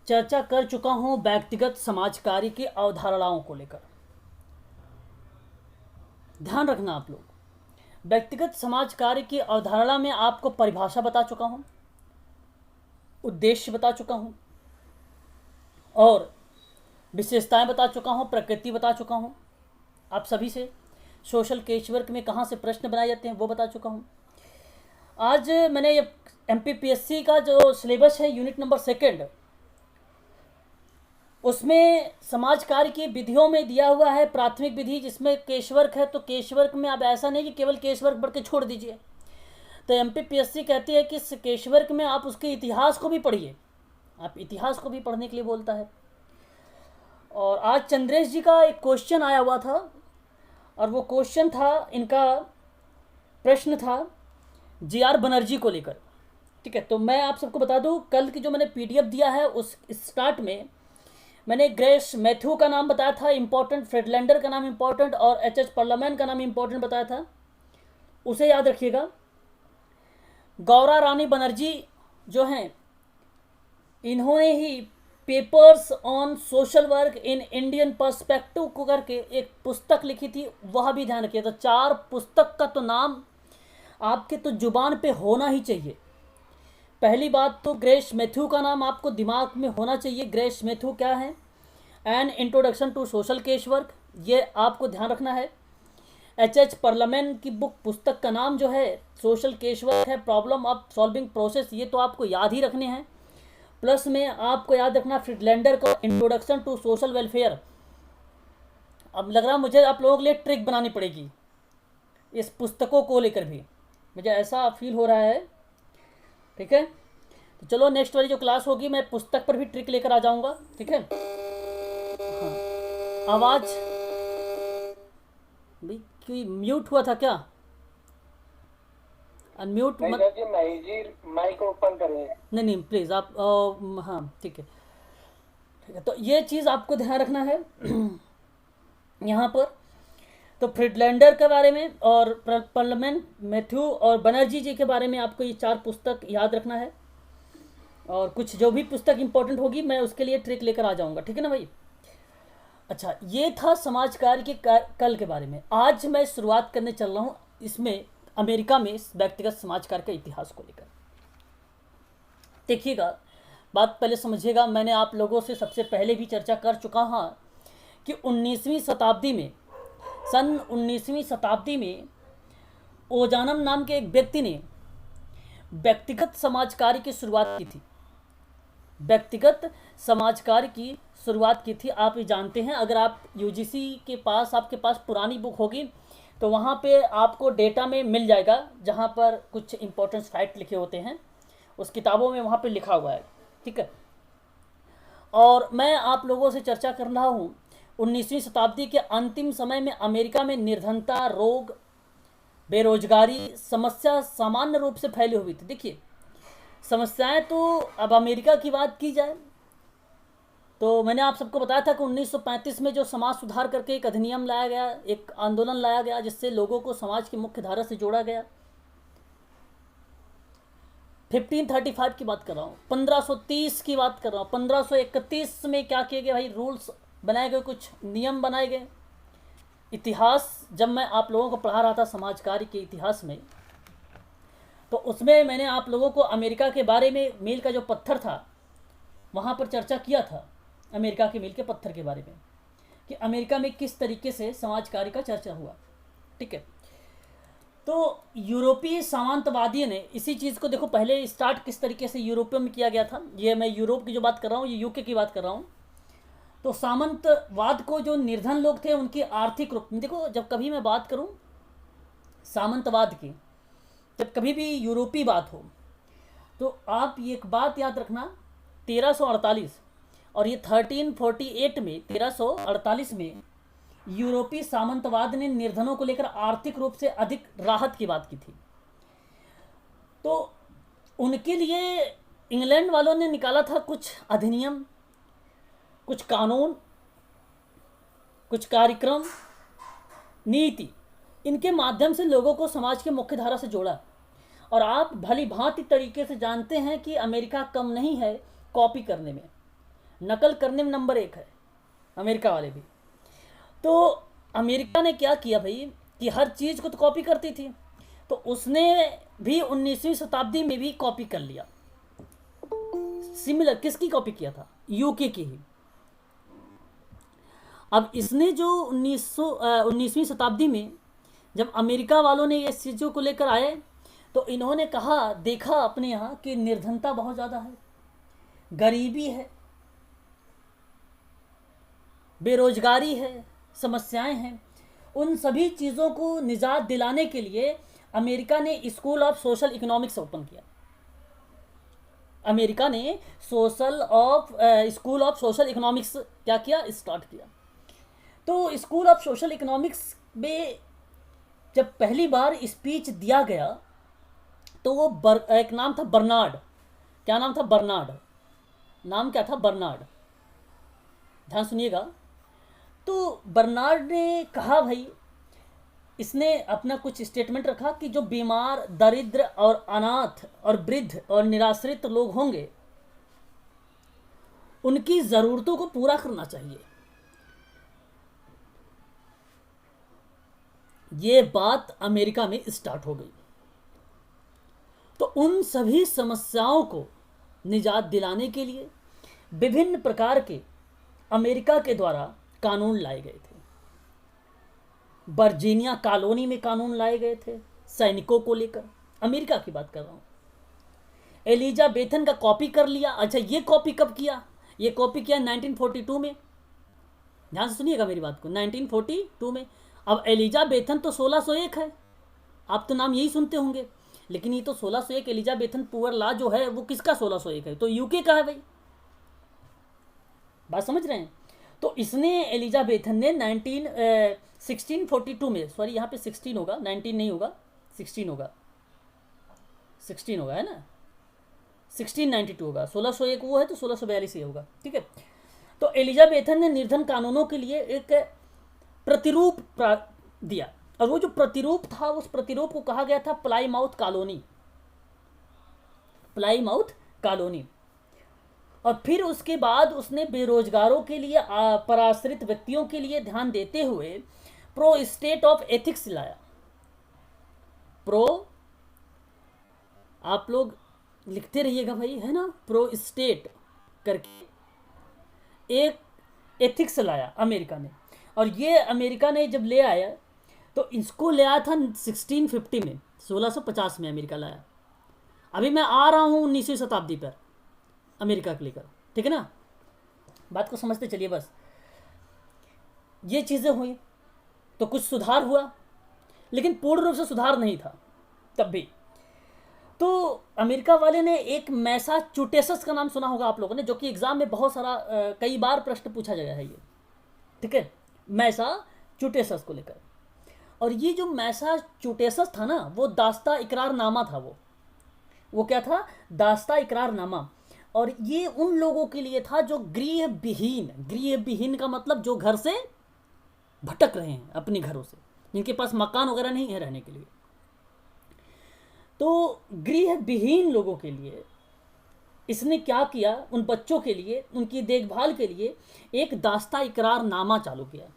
चर्चा कर चुका हूं व्यक्तिगत समाज कार्य की अवधारणाओं को लेकर। ध्यान रखना आप लोग, व्यक्तिगत समाज कार्य की अवधारणा में आपको परिभाषा बता चुका हूं, उद्देश्य बता चुका हूं और विशेषताएं बता चुका हूं, प्रकृति बता चुका हूं। आप सभी से सोशल केस वर्क में कहाँ से प्रश्न बनाए जाते हैं वो बता चुका हूं। आज मैंने ये MPPSC का जो सिलेबस है यूनिट नंबर 2 उसमें समाज कार्य की विधियों में दिया हुआ है प्राथमिक विधि, जिसमें केस वर्क है। तो केस वर्क में अब ऐसा नहीं कि केवल केस वर्क पढ़ के छोड़ दीजिए। तो MPPSC कहती है कि इस केस वर्क में आप उसके इतिहास को भी पढ़िए, आप इतिहास को भी पढ़ने के लिए बोलता है। और आज चंद्रेश जी का एक क्वेश्चन आया हुआ था और वो क्वेश्चन था, इनका प्रश्न था JR बनर्जी को लेकर। ठीक है, तो मैं आप सबको बता दूं, कल की जो मैंने PDF दिया है उस स्टार्ट में मैंने ग्रेस मैथ्यू का नाम बताया था इम्पोर्टेंट, फ्रेडलैंडर का नाम इम्पोर्टेंट और H पार्लियामेंट का नाम इम्पोर्टेंट बताया था, उसे याद रखिएगा। गौरा रानी बनर्जी जो हैं, इन्होंने ही papers on social work in Indian perspective को करके एक पुस्तक लिखी थी, वह भी ध्यान रखिए। तो 4 पुस्तक का तो नाम आपके तो जुबान पे होना ही चाहिए। पहली बात तो ग्रेस मैथ्यू का नाम आपको दिमाग में होना चाहिए। ग्रेस मैथ्यू क्या है? An introduction to social case work, ये आपको ध्यान रखना है। H पार्लियामेंट की बुक, पुस्तक का नाम जो है सोशल केस वर्क है, प्रॉब्लम ऑफ सॉल्विंग प्रोसेस, ये तो आपको याद ही रखने हैं। प्लस में आपको याद रखना फ्रिडलैंडर का इंट्रोडक्शन टू सोशल वेलफेयर। अब लग रहा मुझे आप लोगों के लिए ट्रिक बनानी पड़ेगी इस पुस्तकों को लेकर भी, मुझे ऐसा फील हो रहा है। ठीक है, तो चलो नेक्स्ट वाली जो क्लास होगी मैं पुस्तक पर भी ट्रिक लेकर आ जाऊंगा। ठीक है, हाँ आवाज भाई कोई म्यूट हुआ था क्या? अनम्यूट मत। नहीं जी, माइक ओपन करें। नहीं नहीं प्लीज़ आप हाँ ठीक है, ठीक है। तो ये चीज़ आपको ध्यान रखना है यहाँ पर। तो फ्रिडलैंडर के बारे में और पार्लियामेंट, मैथ्यू और बनर्जी जी के बारे में आपको ये 4 पुस्तक याद रखना है। और कुछ जो भी पुस्तक इंपॉर्टेंट होगी मैं उसके लिए ट्रिक लेकर आ जाऊंगा। ठीक है ना भाई? अच्छा, ये था समाज कार्य के कल के बारे में। आज मैं शुरुआत करने चल रहा हूँ इसमें अमेरिका में व्यक्तिगत समाज कार्य के इतिहास को लेकर। देखिएगा, बात पहले समझिएगा। मैंने आप लोगों से सबसे पहले भी चर्चा कर चुका हूँ कि 19वीं शताब्दी में, सन 19वीं शताब्दी में ओजानम नाम के एक व्यक्ति ने व्यक्तिगत समाज कार्य की शुरुआत की थी। व्यक्तिगत समाज कार्य की शुरुआत की थी। आप ये जानते हैं, अगर आप UGC के पास, आपके पास पुरानी बुक होगी तो वहाँ पे आपको डेटा में मिल जाएगा, जहाँ पर कुछ इंपॉर्टेंट फैक्ट लिखे होते हैं, उस किताबों में वहाँ पे लिखा हुआ है। ठीक है, और मैं आप लोगों से चर्चा कर रहा हूँ 19वीं शताब्दी के अंतिम समय में अमेरिका में निर्धनता, रोग, बेरोजगारी समस्या सामान्य रूप से फैली हुई थी। देखिए समस्याएं, तो अब अमेरिका की बात की जाए तो मैंने आप सबको बताया था कि 1935 में जो समाज सुधार करके एक अधिनियम लाया गया, एक आंदोलन लाया गया, जिससे लोगों को समाज की मुख्य धारा से जोड़ा गया। 1535 की बात कर रहा हूँ, 1530 की बात कर रहा हूँ। 1531 में क्या किए गए भाई? रूल्स बनाए गए, कुछ नियम बनाए गए। इतिहास जब मैं आप लोगों को पढ़ा रहा था समाज कार्य के इतिहास में, तो उसमें मैंने आप लोगों को अमेरिका के बारे में, मील का जो पत्थर था वहाँ पर चर्चा किया था, अमेरिका के मील के पत्थर के बारे में, कि अमेरिका में किस तरीके से समाज कार्य का चर्चा हुआ। ठीक है, तो यूरोपीय सामंतवादी ने इसी चीज़ को, देखो पहले स्टार्ट किस तरीके से यूरोपियों में किया गया था। ये मैं यूरोप की जो बात कर रहा हूँ, ये UK की बात कर रहा हूँ। तो सामंतवाद को, जो निर्धन लोग थे उनकी आर्थिक रूप में, देखो जब कभी मैं बात करूँ सामंतवाद की, जब कभी भी यूरोपीय बात हो तो आप ये एक बात याद रखना, 1348 और ये 1348 में, 1348 में यूरोपीय सामंतवाद ने निर्धनों को लेकर आर्थिक रूप से अधिक राहत की बात की थी। तो उनके लिए इंग्लैंड वालों ने निकाला था कुछ अधिनियम, कुछ कानून, कुछ कार्यक्रम, नीति। इनके माध्यम से लोगों को समाज के मुख्य धारा से जोड़ा। और आप भली भांति तरीके से जानते हैं कि अमेरिका कम नहीं है कॉपी करने में। नकल करने में नंबर 1 है अमेरिका वाले भी। तो अमेरिका ने क्या किया भाई कि हर चीज़ को तो कॉपी करती थी, तो उसने भी 19वीं शताब्दी में भी कॉपी कर लिया। सिमिलर किसकी कॉपी किया था? यूके की ही। अब इसने जो 19वीं शताब्दी में जब अमेरिका वालों ने ये चीज़ों को लेकर आए, तो इन्होंने कहा, देखा अपने यहाँ कि निर्धनता बहुत ज़्यादा है, गरीबी है, बेरोजगारी है, समस्याएं हैं। उन सभी चीज़ों को निजात दिलाने के लिए अमेरिका ने school of social economics open किया। अमेरिका ने स्कूल ऑफ सोशल इकोनॉमिक्स क्या किया? स्टार्ट किया। तो स्कूल ऑफ सोशल इकोनॉमिक्स में जब पहली बार स्पीच दिया गया, तो वो एक नाम था बर्नार्ड। क्या नाम था? बर्नार्ड। नाम क्या था? बर्नार्ड। ध्यान सुनिएगा। तो बर्नार्ड ने कहा भाई, इसने अपना कुछ स्टेटमेंट रखा कि जो बीमार, दरिद्र और अनाथ और वृद्ध और निराश्रित लोग होंगे, उनकी ज़रूरतों को पूरा करना चाहिए। ये बात अमेरिका में स्टार्ट हो गई। तो उन सभी समस्याओं को निजात दिलाने के लिए विभिन्न प्रकार के अमेरिका के द्वारा कानून लाए गए थे। वर्जीनिया कॉलोनी में कानून लाए गए थे सैनिकों को लेकर, अमेरिका की बात कर रहा हूँ। एलिजाबेथन का कॉपी कर लिया। अच्छा, ये कॉपी कब किया? ये कॉपी किया 1942 में। ध्यान से सुनिएगा मेरी बात को, 1942 में। अब एलिजाबेथन तो 1601 है, आप तो नाम यही सुनते होंगे, लेकिन ये तो 1601 एलिजाबेथन पुअर लॉ जो है वो किसका 1601 है? तो यूके का है भाई। बात समझ रहे हैं? तो इसने एलिजाबेथन ने 1642 में, सॉरी यहाँ पे 16 होगा, 19 नहीं होगा, 16 होगा, 16 होगा, है ना, 1692 होगा। 1601 वो है तो 1642 ये होगा, ठीक है। तो एलिजाबेथन ने निर्धन कानूनों के लिए एक प्रतिरूप दिया, और वो जो प्रतिरूप था, उस प्रतिरूप को कहा गया था प्लाईमाउथ कॉलोनी। Plymouth colony. और फिर उसके बाद उसने बेरोजगारों के लिए, पराश्रित व्यक्तियों के लिए ध्यान देते हुए प्रो स्टेट ऑफ एथिक्स लाया। प्रो, आप लोग लिखते रहिएगा भाई, है ना, प्रो स्टेट करके एक एथिक्स लाया अमेरिका ने। और ये अमेरिका ने जब ले आया, तो इसको ले आया था 1650 में, 1650 में अमेरिका लाया। अभी मैं आ रहा हूँ 19वीं शताब्दी पर अमेरिका को लेकर, ठीक है ना, बात को समझते चलिए। बस ये चीज़ें हुई तो कुछ सुधार हुआ, लेकिन पूर्ण रूप से सुधार नहीं था तब भी। तो अमेरिका वाले ने एक मैसाचुसेट्स का नाम सुना होगा आप लोगों ने, जो कि एग्जाम में बहुत सारा कई बार प्रश्न पूछा गया है ये, ठीक है, मैसाचुसेट्स को लेकर। और ये जो मैसाचुसेट्स था ना, वो दास्ता इकरारनामा था। वो क्या था? दास्ता इकरारनामा। और ये उन लोगों के लिए था जो गृह विहीन, गृह विहीन का मतलब जो घर से भटक रहे हैं अपने घरों से, जिनके पास मकान वगैरह नहीं है रहने के लिए। तो गृह विहीन लोगों के लिए इसने क्या किया? उन बच्चों के लिए, उनकी देखभाल के लिए एक दास्ता इकरारनामा चालू किया।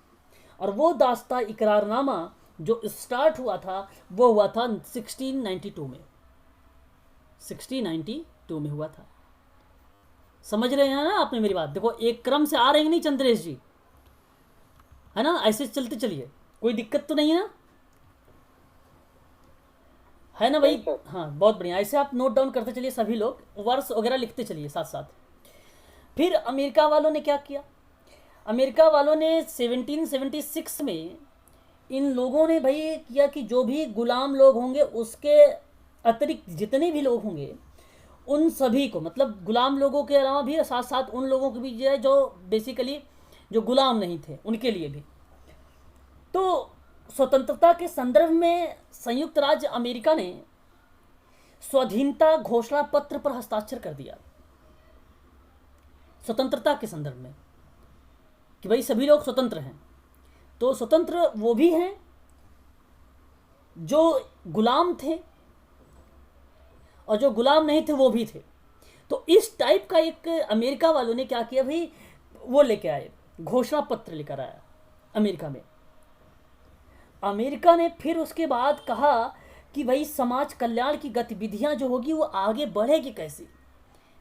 और वो दास्ता इकरारनामा जो स्टार्ट हुआ था, वो हुआ था 1692 में। 1692 में हुआ था। समझ रहे हैं ना आपने मेरी बात? देखो एक क्रम से आ रहे हैं नहीं चंद्रेश जी, है ना, ऐसे चलते चलिए, कोई दिक्कत तो नहीं है ना, है ना भाई? हाँ, बहुत बढ़िया। ऐसे आप नोट डाउन करते चलिए, सभी लोग वर्ष वगैरह लिखते चलिए साथ साथ। फिर अमेरिका वालों ने क्या किया? अमेरिका वालों ने 1776 में इन लोगों ने भाई किया कि जो भी गुलाम लोग होंगे, उसके अतिरिक्त जितने भी लोग होंगे, उन सभी को, मतलब गुलाम लोगों के अलावा भी साथ साथ उन लोगों को भी जो है, जो बेसिकली जो गुलाम नहीं थे, उनके लिए भी। तो स्वतंत्रता के संदर्भ में संयुक्त राज्य अमेरिका ने स्वाधीनता घोषणा पत्र पर हस्ताक्षर कर दिया, स्वतंत्रता के संदर्भ में, कि भाई सभी लोग स्वतंत्र हैं। तो स्वतंत्र वो भी हैं जो गुलाम थे, और जो गुलाम नहीं थे वो भी थे। तो इस टाइप का एक अमेरिका वालों ने क्या किया भाई, वो लेके आए, घोषणा पत्र लेकर आया अमेरिका में। अमेरिका ने फिर उसके बाद कहा कि भाई समाज कल्याण की गतिविधियां जो होगी वो आगे बढ़ेगी कैसे,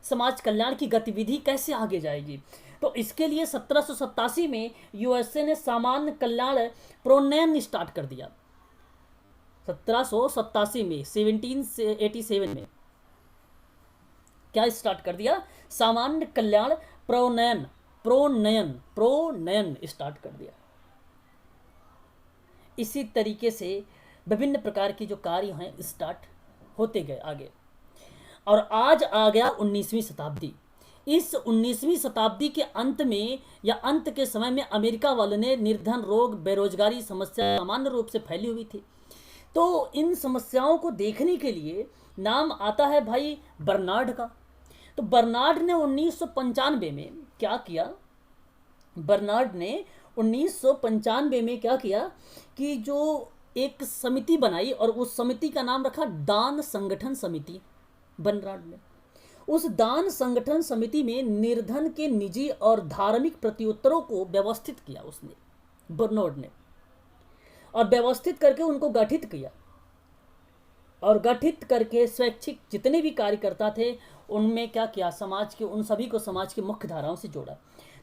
समाज कल्याण की गतिविधि कैसे आगे जाएगी। तो इसके लिए 1787 में यूएसए ने सामान्य कल्याण प्रोन्नयन स्टार्ट कर दिया। 1787 में 1787 में क्या स्टार्ट कर दिया, सामान्य कल्याण प्रोन्नयन प्रोन्नयन प्रोन्नयन स्टार्ट कर दिया। इसी तरीके से विभिन्न प्रकार के जो कार्य हैं स्टार्ट होते गए आगे, और आज आ गया 19वीं शताब्दी। इस 19वीं शताब्दी के अंत में या अंत के समय में अमेरिका वालों ने निर्धन, रोग, बेरोजगारी समस्या सामान्य रूप से फैली हुई थी। तो इन समस्याओं को देखने के लिए नाम आता है भाई बर्नार्ड का। तो बर्नार्ड ने 1995 में क्या किया, बर्नार्ड ने 1995 में क्या किया कि जो एक समिति बनाई और उस समिति का नाम रखा दान संगठन समिति। बर्नार्ड ने उस दान संगठन समिति में निर्धन के निजी और धार्मिक प्रत्युत्तरों को व्यवस्थित किया उसने, बर्नार्ड ने, और व्यवस्थित करके उनको गठित किया, और गठित करके स्वैच्छिक जितने भी कार्यकर्ता थे उनमें क्या किया, समाज के उन सभी को समाज की मुख्य धाराओं से जोड़ा।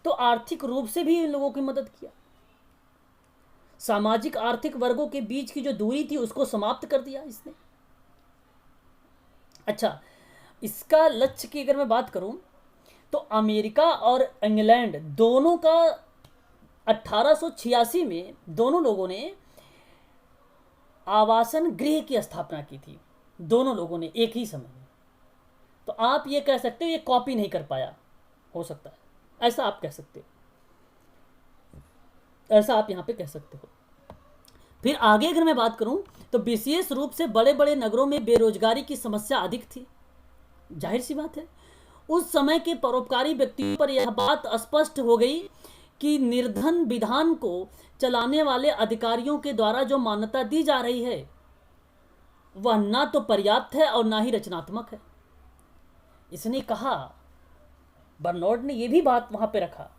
तो आर्थिक रूप से भी इन लोगों की मदद किया, सामाजिक आर्थिक वर्गों के बीच की जो दूरी थी उसको समाप्त कर दिया इसने। अच्छा, इसका लक्ष्य की अगर मैं बात करूं तो अमेरिका और इंग्लैंड दोनों का 1886 में दोनों लोगों ने आवासन गृह की स्थापना की थी, दोनों लोगों ने एक ही समय में। तो आप ये कह सकते हो ये कॉपी नहीं कर पाया, हो सकता है ऐसा आप कह सकते हो, ऐसा आप यहां पे कह सकते हो। फिर आगे अगर मैं बात करूं तो विशेष रूप से बड़े बड़े नगरों में बेरोजगारी की समस्या अधिक थी। जाहिर सी बात है उस समय के परोपकारी व्यक्तियों पर यह बात स्पष्ट हो गई कि निर्धन विधान को चलाने वाले अधिकारियों के द्वारा जो मान्यता दी जा रही है वह ना तो पर्याप्त है और ना ही रचनात्मक है। इसने कहा, बर्नार्ड ने यह भी बात वहां पे रखा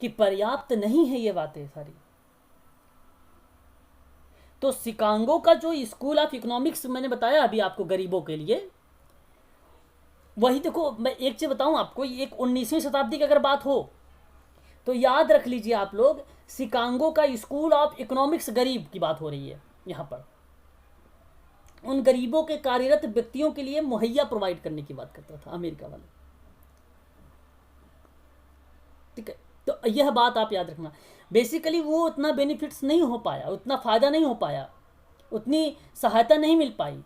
कि पर्याप्त नहीं है ये बातें सारी। तो शिकागो का जो स्कूल ऑफ इकोनॉमिक्स मैंने बताया अभी आपको गरीबों के लिए, वही देखो मैं एक चीज बताऊं आपको, एक 19वीं शताब्दी की अगर बात हो तो याद रख लीजिए आप लोग, शिकागो का स्कूल ऑफ इकोनॉमिक्स गरीब की बात हो रही है यहां पर, उन गरीबों के कार्यरत व्यक्तियों के लिए मुहैया प्रोवाइड करने की बात करता था अमेरिका वाले। ठीक है, तो यह बात आप याद रखना। बेसिकली वो उतना बेनिफिट्स नहीं हो पाया, उतना फायदा नहीं हो पाया, उतनी सहायता नहीं मिल पाई,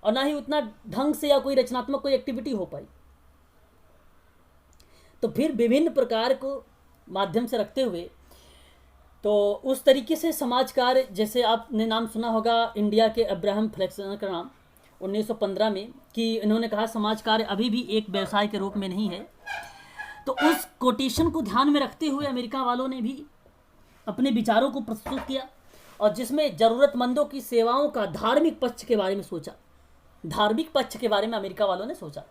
और ना ही उतना ढंग से या कोई रचनात्मक कोई एक्टिविटी हो पाई। तो फिर विभिन्न प्रकार को माध्यम से रखते हुए तो उस तरीके से समाज कार्य, जैसे आपने नाम सुना होगा इंडिया के अब्राहम फ्लेक्सन का नाम 1915 में, कि इन्होंने कहा समाज कार्य अभी भी एक व्यवसाय के रूप में नहीं है। तो उस कोटेशन को ध्यान में रखते हुए अमेरिका वालों ने भी अपने विचारों को प्रस्तुत किया, और जिसमें ज़रूरतमंदों की सेवाओं का धार्मिक पक्ष के बारे में सोचा, धार्मिक पक्ष के बारे में अमेरिका वालों ने सोचा।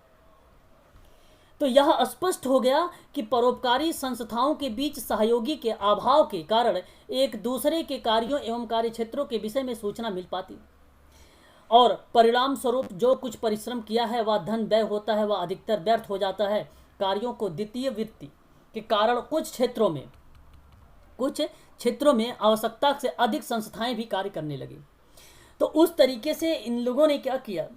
तो यह स्पष्ट हो गया कि परोपकारी संस्थाओं के बीच सहयोगी के अभाव के कारण एक दूसरे के कार्यों एवं कार्य क्षेत्रों के विषय में सूचना मिल पाती, और परिणाम स्वरूप जो कुछ परिश्रम किया है वह धन व्यय होता है, वह अधिकतर व्यर्थ हो जाता है। कार्यों को द्वितीय वृत्ति के कारण कुछ क्षेत्रों में आवश्यकता से अधिक संस्थाएं भी कार्य करने लगी। तो उस तरीके से इन लोगों ने क्या किया,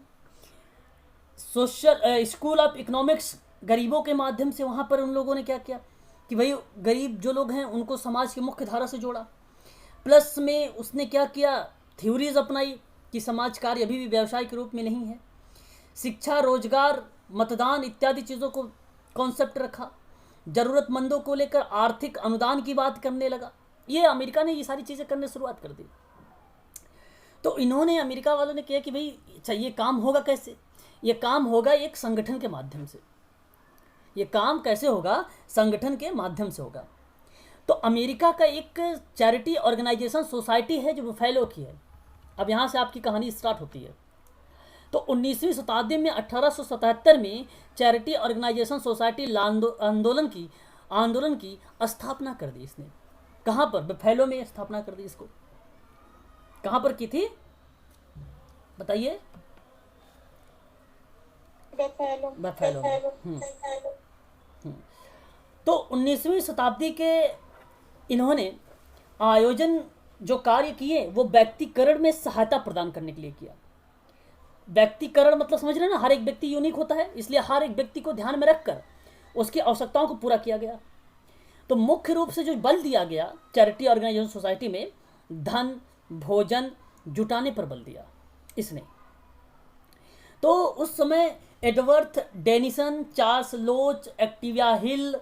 सोशल स्कूल ऑफ इकोनॉमिक्स गरीबों के माध्यम से वहाँ पर उन लोगों ने क्या किया कि भाई गरीब जो लोग हैं उनको समाज की मुख्य धारा से जोड़ा। प्लस में उसने क्या किया, थ्योरीज अपनाई कि समाज कार्य अभी भी व्यवसाय के रूप में नहीं है। शिक्षा, रोजगार, मतदान इत्यादि चीज़ों को कॉन्सेप्ट रखा। ज़रूरतमंदों को लेकर आर्थिक अनुदान की बात करने लगा। ये अमेरिका ने ये सारी चीज़ें करने शुरुआत कर दी। तो इन्होंने, अमेरिका वालों ने किया कि भाई अच्छा ये काम होगा कैसे, ये काम होगा एक संगठन के माध्यम से। ये काम कैसे होगा, संगठन के माध्यम से होगा। तो अमेरिका का एक चैरिटी ऑर्गेनाइजेशन सोसाइटी है जो बुफेलो की है। अब यहाँ से आपकी कहानी स्टार्ट होती है। तो 19वीं शताब्दी में 1877 में चैरिटी ऑर्गेनाइजेशन सोसाइटी आंदोलन की स्थापना कर दी इसने। कहाँ पर? बफेलो में स्थापना कर दी इसको। कहाँ पर की थी बताइए? बफेलो में। तो 19वीं शताब्दी के इन्होंने आयोजन जो कार्य किए वो व्यक्तिकरण में सहायता प्रदान करने के लिए किया। व्यक्तिकरण मतलब समझ रहे हैं ना, हर एक व्यक्ति यूनिक होता है, इसलिए हर एक व्यक्ति को ध्यान में रखकर उसकी आवश्यकताओं को पूरा किया गया। तो मुख्य रूप से जो बल दिया गया चैरिटी ऑर्गेनाइजेशन सोसाइटी में, धन भोजन जुटाने पर बल दिया इसने। तो उस समय एडवर्थ डेनिसन, चार्ल्स लोच, एक्टिविया हिल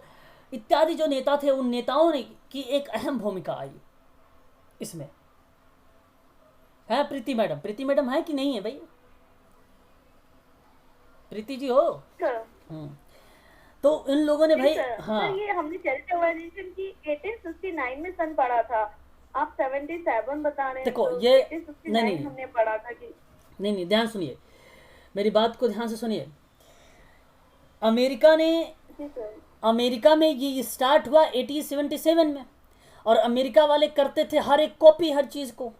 इत्यादि जो नेता थे, उन नेताओं ने की एक अहम भूमिका आई इसमें। है प्रीति मैडम? प्रीति मैडम है कि नहीं है भाई? प्रीति जी हो? तो इन लोगों ने भाई हाँ ये हमने चैरिटी ऑर्गेनाइजेशन की 1869 में सन पढ़ा था, आप 77 बता रहे हैं। देखो तो ये 1869 हमने पढ़ा था कि नहीं ध्यान सुनिए, मेरी बात को ध्यान से सुनिए। अमेरिका में ये स्टार्ट हुआ 1877 में, और अमेरिका वाले करते थे हर एक कॉपी हर चीज़ को।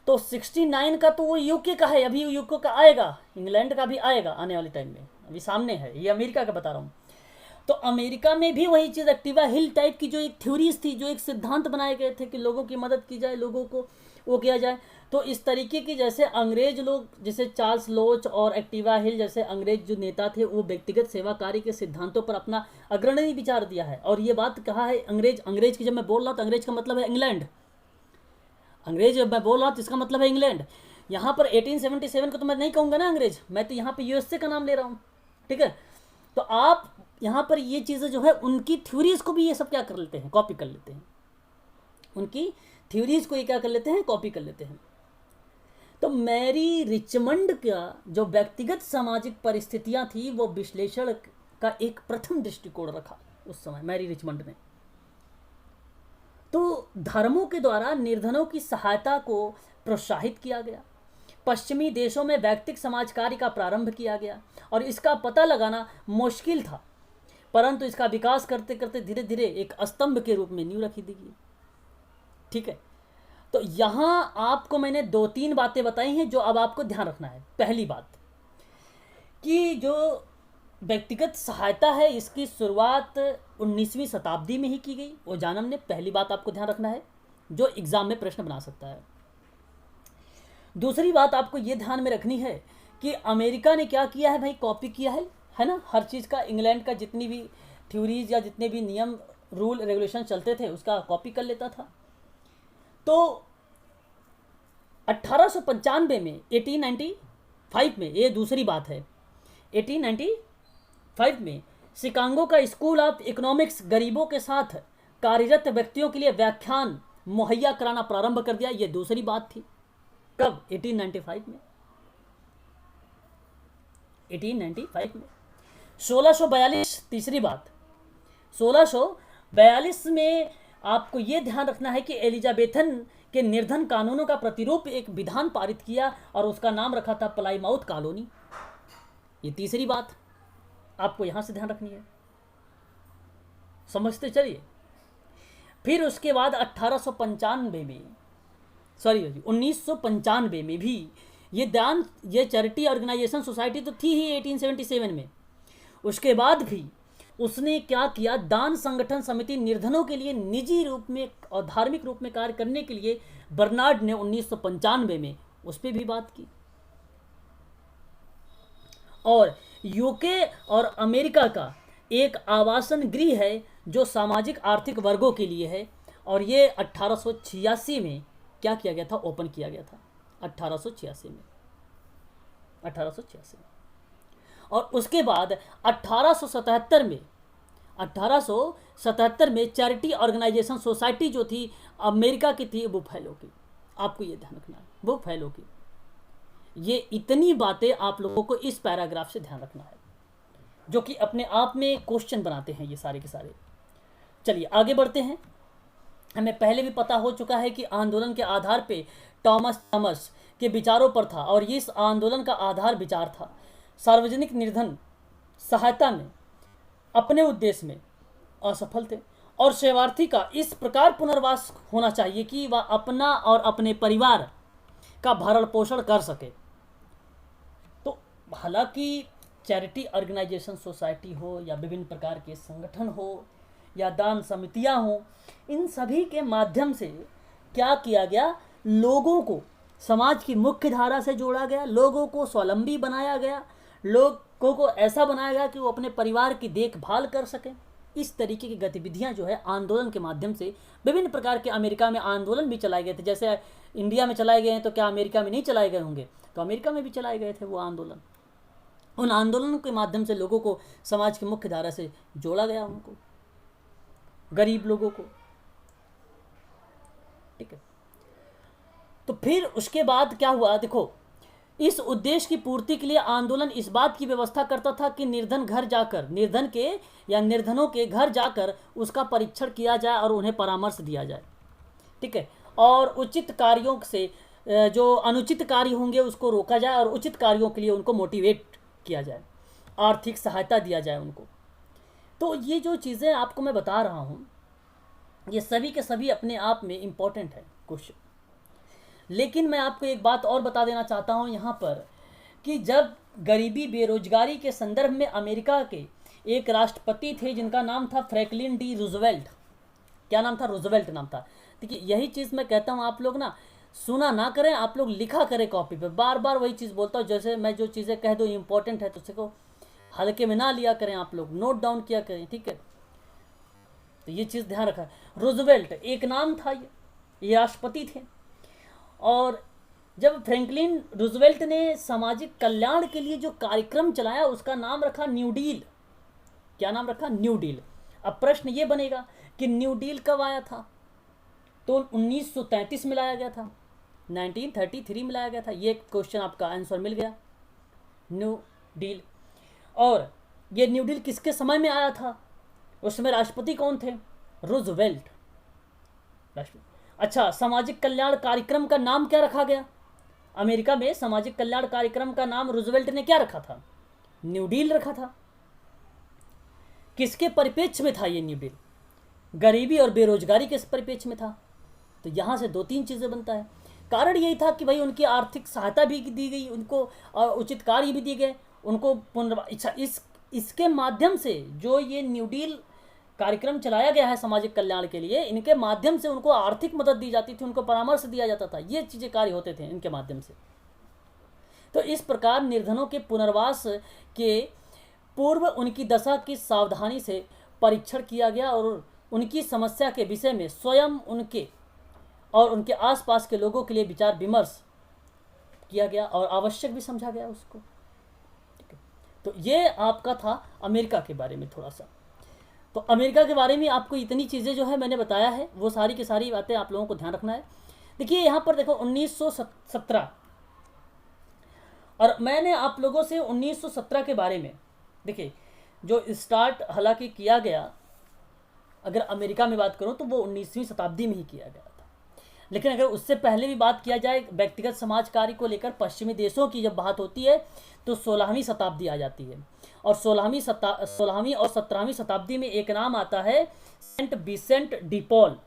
तो 69 का तो वो यूके का है, अभी यूके का आएगा, इंग्लैंड का भी आएगा आने वाले टाइम में, अभी सामने है, ये अमेरिका का बता रहा हूँ। तो अमेरिका में भी वही चीज़ एक्टिवा हिल टाइप की जो एक थ्योरीज थी, जो एक सिद्धांत बनाए गए थे कि लोगों की मदद की जाए, लोगों को वो किया जाए। तो इस तरीके की जैसे अंग्रेज लोग, जैसे चार्ल्स लोच और एक्टिवा हिल जैसे अंग्रेज जो नेता थे, वो व्यक्तिगत सेवा कार्य के सिद्धांतों पर अपना अग्रणी विचार दिया है। और ये बात कहा है अंग्रेज की जब मैं बोल रहा हूँ तो अंग्रेज का मतलब है इंग्लैंड। अंग्रेज जब मैं बोल रहा हूँ तो इसका मतलब है इंग्लैंड। यहाँ पर 1877 को तो मैं नहीं कहूँगा ना अंग्रेज, मैं तो यहाँ पर यूएसए का नाम ले रहा हूँ, ठीक है। तो आप यहाँ पर ये चीज़ें जो है उनकी थ्योरीज को भी ये सब क्या कर लेते हैं, कॉपी कर लेते हैं। उनकी थ्योरीज को ये क्या कर लेते हैं, कॉपी कर लेते हैं। तो मैरी रिचमंड का जो व्यक्तिगत सामाजिक परिस्थितियां थी वो विश्लेषण का एक प्रथम दृष्टिकोण रखा उस समय मैरी रिचमंड ने। तो धर्मों के द्वारा निर्धनों की सहायता को प्रोत्साहित किया गया। पश्चिमी देशों में वैयक्तिक समाज कार्य का प्रारंभ किया गया और इसका पता लगाना मुश्किल था, परंतु इसका विकास करते करते धीरे धीरे एक स्तंभ के रूप में नींव रखी दी गई। ठीक है, तो यहाँ आपको मैंने 2-3 बातें बताई हैं जो अब आपको ध्यान रखना है। पहली बात कि जो व्यक्तिगत सहायता है इसकी शुरुआत 19वीं शताब्दी में ही की गई, वो जाना हमने। पहली बात आपको ध्यान रखना है जो एग्जाम में प्रश्न बना सकता है। दूसरी बात आपको ये ध्यान में रखनी है कि अमेरिका ने क्या किया है भाई, कॉपी किया है ना, हर चीज़ का। इंग्लैंड का जितनी भी थ्योरीज या जितने भी नियम रूल रेगुलेशन चलते थे उसका कॉपी कर लेता था। तो 1895 में 1895 में, ये दूसरी बात है, 1895 में शिकागो का स्कूल ऑफ इकोनॉमिक्स गरीबों के साथ कार्यरत व्यक्तियों के लिए व्याख्यान मुहैया कराना प्रारंभ कर दिया। ये दूसरी बात थी। कब? 1895 में। 1895 में 1642 तीसरी बात, 1642 में आपको यह ध्यान रखना है कि एलिजाबेथन के निर्धन कानूनों का प्रतिरूप एक विधान पारित किया और उसका नाम रखा था प्लाईमाउथ कॉलोनी। ये तीसरी बात आपको यहां से ध्यान रखनी है, समझते चलिए। फिर उसके बाद 1995 में भी ये चैरिटी ऑर्गेनाइजेशन सोसाइटी तो थी ही 1877 में। उसके बाद भी उसने क्या किया, दान संगठन समिति निर्धनों के लिए निजी रूप में और धार्मिक रूप में कार्य करने के लिए बर्नार्ड ने 1995 में उस पर भी बात की। और यूके और अमेरिका का एक आवासन गृह है जो सामाजिक आर्थिक वर्गों के लिए है, और ये 1886 में क्या किया गया था, ओपन किया गया था 1886 में। और उसके बाद 1877 में चैरिटी ऑर्गेनाइजेशन सोसाइटी जो थी अमेरिका की थी, वो फैलो की। आपको ये ध्यान रखना है, वो फैलो की। ये इतनी बातें आप लोगों को इस पैराग्राफ से ध्यान रखना है जो कि अपने आप में क्वेश्चन बनाते हैं ये सारे के सारे। चलिए आगे बढ़ते हैं। हमें पहले भी पता हो चुका है कि आंदोलन के आधार पे थॉमस के विचारों पर था और इस आंदोलन का आधार विचार था सार्वजनिक निर्धन सहायता में अपने उद्देश्य में असफल थे और शरणार्थी का इस प्रकार पुनर्वास होना चाहिए कि वह अपना और अपने परिवार का भरण पोषण कर सके। तो हालांकि चैरिटी ऑर्गेनाइजेशन सोसाइटी हो या विभिन्न प्रकार के संगठन हो या दान समितियां हो, इन सभी के माध्यम से क्या किया गया, लोगों को समाज की मुख्य धारा से जोड़ा गया, लोगों को स्वावलंबी बनाया गया, लोगों को ऐसा बनाया गया कि वो अपने परिवार की देखभाल कर सकें। इस तरीके की गतिविधियां जो है आंदोलन के माध्यम से विभिन्न प्रकार के, अमेरिका में आंदोलन भी चलाए गए थे, जैसे इंडिया में चलाए गए हैं तो क्या अमेरिका में नहीं चलाए गए होंगे, तो अमेरिका में भी चलाए गए थे वो आंदोलन। उन आंदोलनों के माध्यम से लोगों को समाज की मुख्य धारा से जोड़ा गया, उनको, गरीब लोगों को, ठीक है। तो फिर उसके बाद क्या हुआ, देखो, इस उद्देश्य की पूर्ति के लिए आंदोलन इस बात की व्यवस्था करता था कि निर्धन घर जाकर, निर्धन के या निर्धनों के घर जाकर उसका परीक्षण किया जाए और उन्हें परामर्श दिया जाए, ठीक है, और उचित कार्यों से जो अनुचित कार्य होंगे उसको रोका जाए और उचित कार्यों के लिए उनको मोटिवेट किया जाए, आर्थिक सहायता दिया जाए उनको। तो ये जो चीज़ें आपको मैं बता रहा हूँ ये सभी के सभी अपने आप में इम्पोर्टेंट है कुछ, लेकिन मैं आपको एक बात और बता देना चाहता हूँ यहाँ पर कि जब गरीबी बेरोजगारी के संदर्भ में अमेरिका के एक राष्ट्रपति थे जिनका नाम था फ्रैंकलिन डी रूजवेल्ट, क्या नाम था, रूजवेल्ट नाम था। देखिए यही चीज़ मैं कहता हूँ, आप लोग ना सुना ना करें, आप लोग लिखा करें कॉपी पे, बार बार वही चीज़ बोलता हूँ, जैसे मैं जो चीज़ें कह दूँ इंपॉर्टेंट है तो उसको हल्के में ना लिया करें, आप लोग नोट डाउन किया करें, ठीक है। तो ये चीज़ ध्यान रखा, रूजवेल्ट एक नाम था, ये राष्ट्रपति थे। और जब फ्रैंकलिन रूजवेल्ट ने सामाजिक कल्याण के लिए जो कार्यक्रम चलाया उसका नाम रखा न्यू डील। क्या नाम रखा, न्यू डील। अब प्रश्न ये बनेगा कि न्यू डील कब आया था, तो 1933 में लाया गया था, 1933 में लाया गया था। ये क्वेश्चन आपका आंसर मिल गया, न्यू डील। और ये न्यू डील किसके समय में आया था, उस समय राष्ट्रपति कौन थे, रूजवेल्ट राष्ट्रपति। अच्छा, सामाजिक कल्याण कार्यक्रम का नाम क्या रखा गया, अमेरिका में सामाजिक कल्याण कार्यक्रम का नाम रूजवेल्ट ने क्या रखा था, न्यू डील रखा था। किसके परिप्रेक्ष्य में था ये न्यू डील, गरीबी और बेरोजगारी के परिप्रेक्ष्य में था। तो यहाँ से दो तीन चीज़ें बनता है। कारण यही था कि भाई उनकी आर्थिक सहायता भी दी गई, उनको उचित कार्य भी दिए गए, उनको इसके माध्यम से जो ये न्यू डील कार्यक्रम चलाया गया है सामाजिक कल्याण के लिए, इनके माध्यम से उनको आर्थिक मदद दी जाती थी, उनको परामर्श दिया जाता था, ये चीज़ें कार्य होते थे इनके माध्यम से। तो इस प्रकार निर्धनों के पुनर्वास के पूर्व उनकी दशा की सावधानी से परीक्षण किया गया और उनकी समस्या के विषय में स्वयं उनके और उनके आसपास के लोगों के लिए विचार विमर्श किया गया और आवश्यक भी समझा गया उसको, ठीक है। तो ये आपका था अमेरिका के बारे में थोड़ा सा। तो अमेरिका के बारे में आपको इतनी चीज़ें जो है मैंने बताया है, वो सारी की सारी बातें आप लोगों को ध्यान रखना है। देखिए यहाँ पर देखो 1917, और मैंने आप लोगों से 1917 के बारे में, देखिए जो स्टार्ट हालांकि किया गया, अगर अमेरिका में बात करूं तो वो 19वीं शताब्दी में ही किया गया था, लेकिन अगर उससे पहले भी बात किया जाए व्यक्तिगत समाज कार्य को लेकर पश्चिमी देशों की जब बात होती है तो 16वीं शताब्दी आ जाती है। और 16वीं और 17वीं शताब्दी में एक नाम आता है सेंट विसेंट डी पॉल,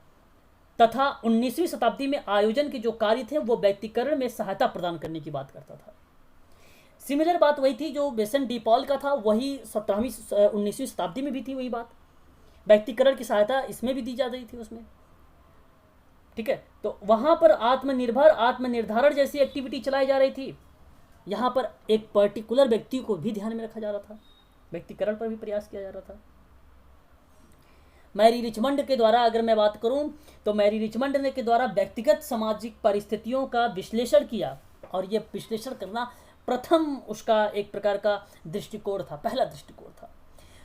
तथा 19वीं शताब्दी में आयोजन के जो कार्य थे वो व्यक्तिकरण में सहायता प्रदान करने की बात करता था। सिमिलर बात वही थी जो विसेंट डी पॉल का था, वही 19वीं शताब्दी में भी थी वही बात, व्यक्तिकरण की सहायता इसमें भी दी जा रही थी उसमें, ठीक है। तो वहाँ पर आत्मनिर्भर आत्मनिर्धारण जैसी एक्टिविटी चलाई जा रही थी। यहाँ पर एक पर्टिकुलर व्यक्ति को भी ध्यान में रखा जा रहा था, व्यक्तिकरण पर भी प्रयास किया जा रहा था। मैरी रिचमंड के द्वारा अगर मैं बात करूं तो मैरी रिचमंड ने के द्वारा व्यक्तिगत सामाजिक परिस्थितियों का विश्लेषण किया, और ये विश्लेषण करना प्रथम उसका एक प्रकार का दृष्टिकोण था, पहला दृष्टिकोण था।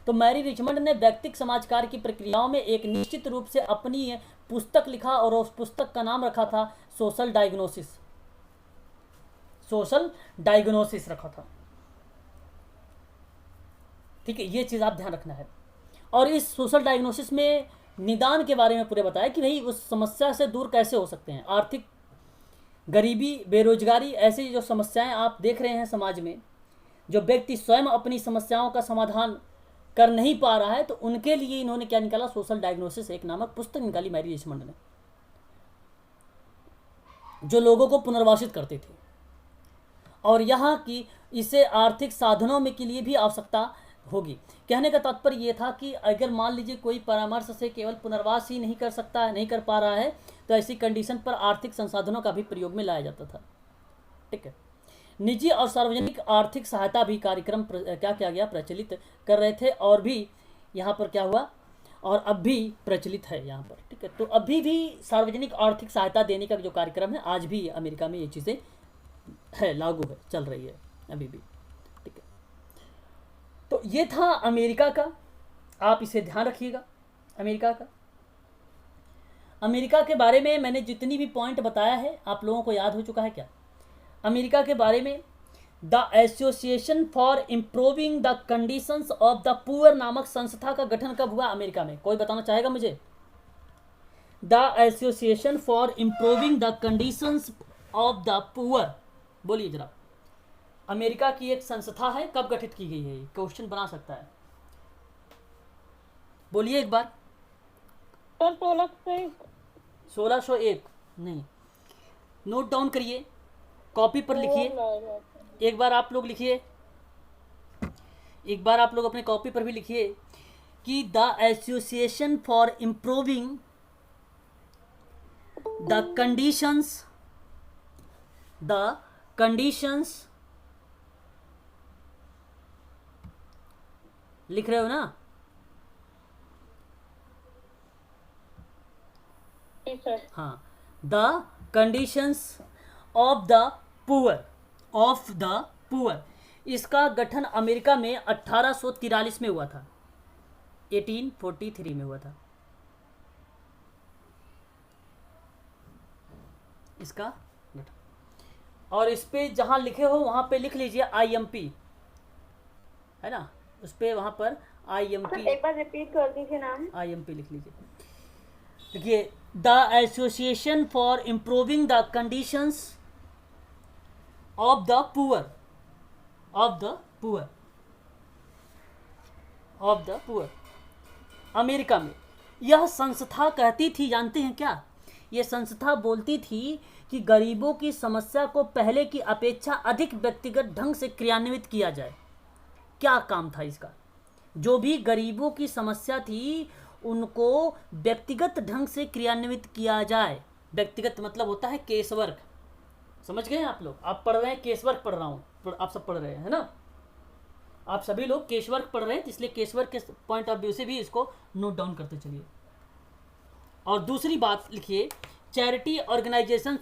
तो मैरी रिचमंड ने व्यक्तिगत समाज कार्य की प्रक्रियाओं में एक निश्चित रूप से अपनी पुस्तक लिखा और उस पुस्तक का नाम रखा था सोशल डायग्नोसिस, सोशल डायग्नोसिस रखा था, ठीक है। ये चीज़ आप ध्यान रखना है। और इस सोशल डायग्नोसिस में निदान के बारे में पूरे बताया कि भाई उस समस्या से दूर कैसे हो सकते हैं, आर्थिक गरीबी, बेरोजगारी, ऐसी जो समस्याएं आप देख रहे हैं समाज में, जो व्यक्ति स्वयं अपनी समस्याओं का समाधान कर नहीं पा रहा है, तो उनके लिए इन्होंने क्या निकाला, सोशल डायग्नोसिस एक नामक पुस्तक निकाली मैरी रिचमंड ने, जो लोगों को पुनर्वासित करते थे। और यहाँ की इसे आर्थिक साधनों में के लिए भी आवश्यकता होगी। कहने का तात्पर्य ये था कि अगर मान लीजिए कोई परामर्श से केवल पुनर्वास ही नहीं कर सकता है, नहीं कर पा रहा है, तो ऐसी कंडीशन पर आर्थिक संसाधनों का भी प्रयोग में लाया जाता था। ठीक है। निजी और सार्वजनिक आर्थिक सहायता भी कार्यक्रम क्या किया गया, प्रचलित कर रहे थे, और भी यहाँ पर क्या हुआ, और अब भी प्रचलित है यहाँ पर। ठीक है। तो अभी भी सार्वजनिक आर्थिक सहायता देने का जो कार्यक्रम है, आज भी अमेरिका में ये चीज़ें है, लागू है, चल रही है अभी भी। ठीक है। तो ये था अमेरिका का, आप इसे ध्यान रखिएगा। अमेरिका का, अमेरिका के बारे में मैंने जितनी भी पॉइंट बताया है आप लोगों को याद हो चुका है क्या? अमेरिका के बारे में the association for improving the conditions of the poor नामक संस्था का गठन कब हुआ अमेरिका में? कोई बताना चाहेगा मुझे? The association for improving the conditions of the poor, बोलिए जरा। अमेरिका की एक संस्था है, कब गठित की गई है? क्वेश्चन बना सकता है, बोलिए एक बार। 1601 नहीं, नोट डाउन करिए, कॉपी पर लिखिए। एक बार आप लोग लिखिए, एक बार आप लोग अपने कॉपी पर भी लिखिए कि the association for improving the conditions लिख रहे हो ना? हाँ, the conditions of the poor, इसका गठन अमेरिका में 1843 में हुआ था, 1843 में हुआ था इसका गठन। और इस पे जहाँ लिखे हो वहाँ पे लिख लीजिए IMP, है ना, उस पे वहाँ पर IMP, एक बार रिपीट कर दीजिए नाम। IMP लिख लीजिए। देखिए, the association for improving the conditions of the poor, America में यह संस्था कहती थी, जानते हैं क्या? यह संस्था बोलती थी कि गरीबों की समस्या को पहले की अपेक्षा अधिक व्यक्तिगत ढंग से क्रियान्वित किया जाए। क्या काम था इसका? जो भी गरीबों की समस्या थी उनको व्यक्तिगत ढंग से क्रियान्वित किया जाए। व्यक्तिगत मतलब होता है केस वर्क, समझ गए आप लोग? आप पढ़ रहे हैं, केस वर्क पढ़ रहा हूँ, आप सब पढ़ रहे हैं, है ना? आप सभी लोग केस वर्क पढ़ रहे हैं, इसलिए केस वर्क के पॉइंट ऑफ व्यू से भी इसको नोट डाउन करते चलिए। और दूसरी बात लिखिए, चैरिटी ऑर्गेनाइजेशन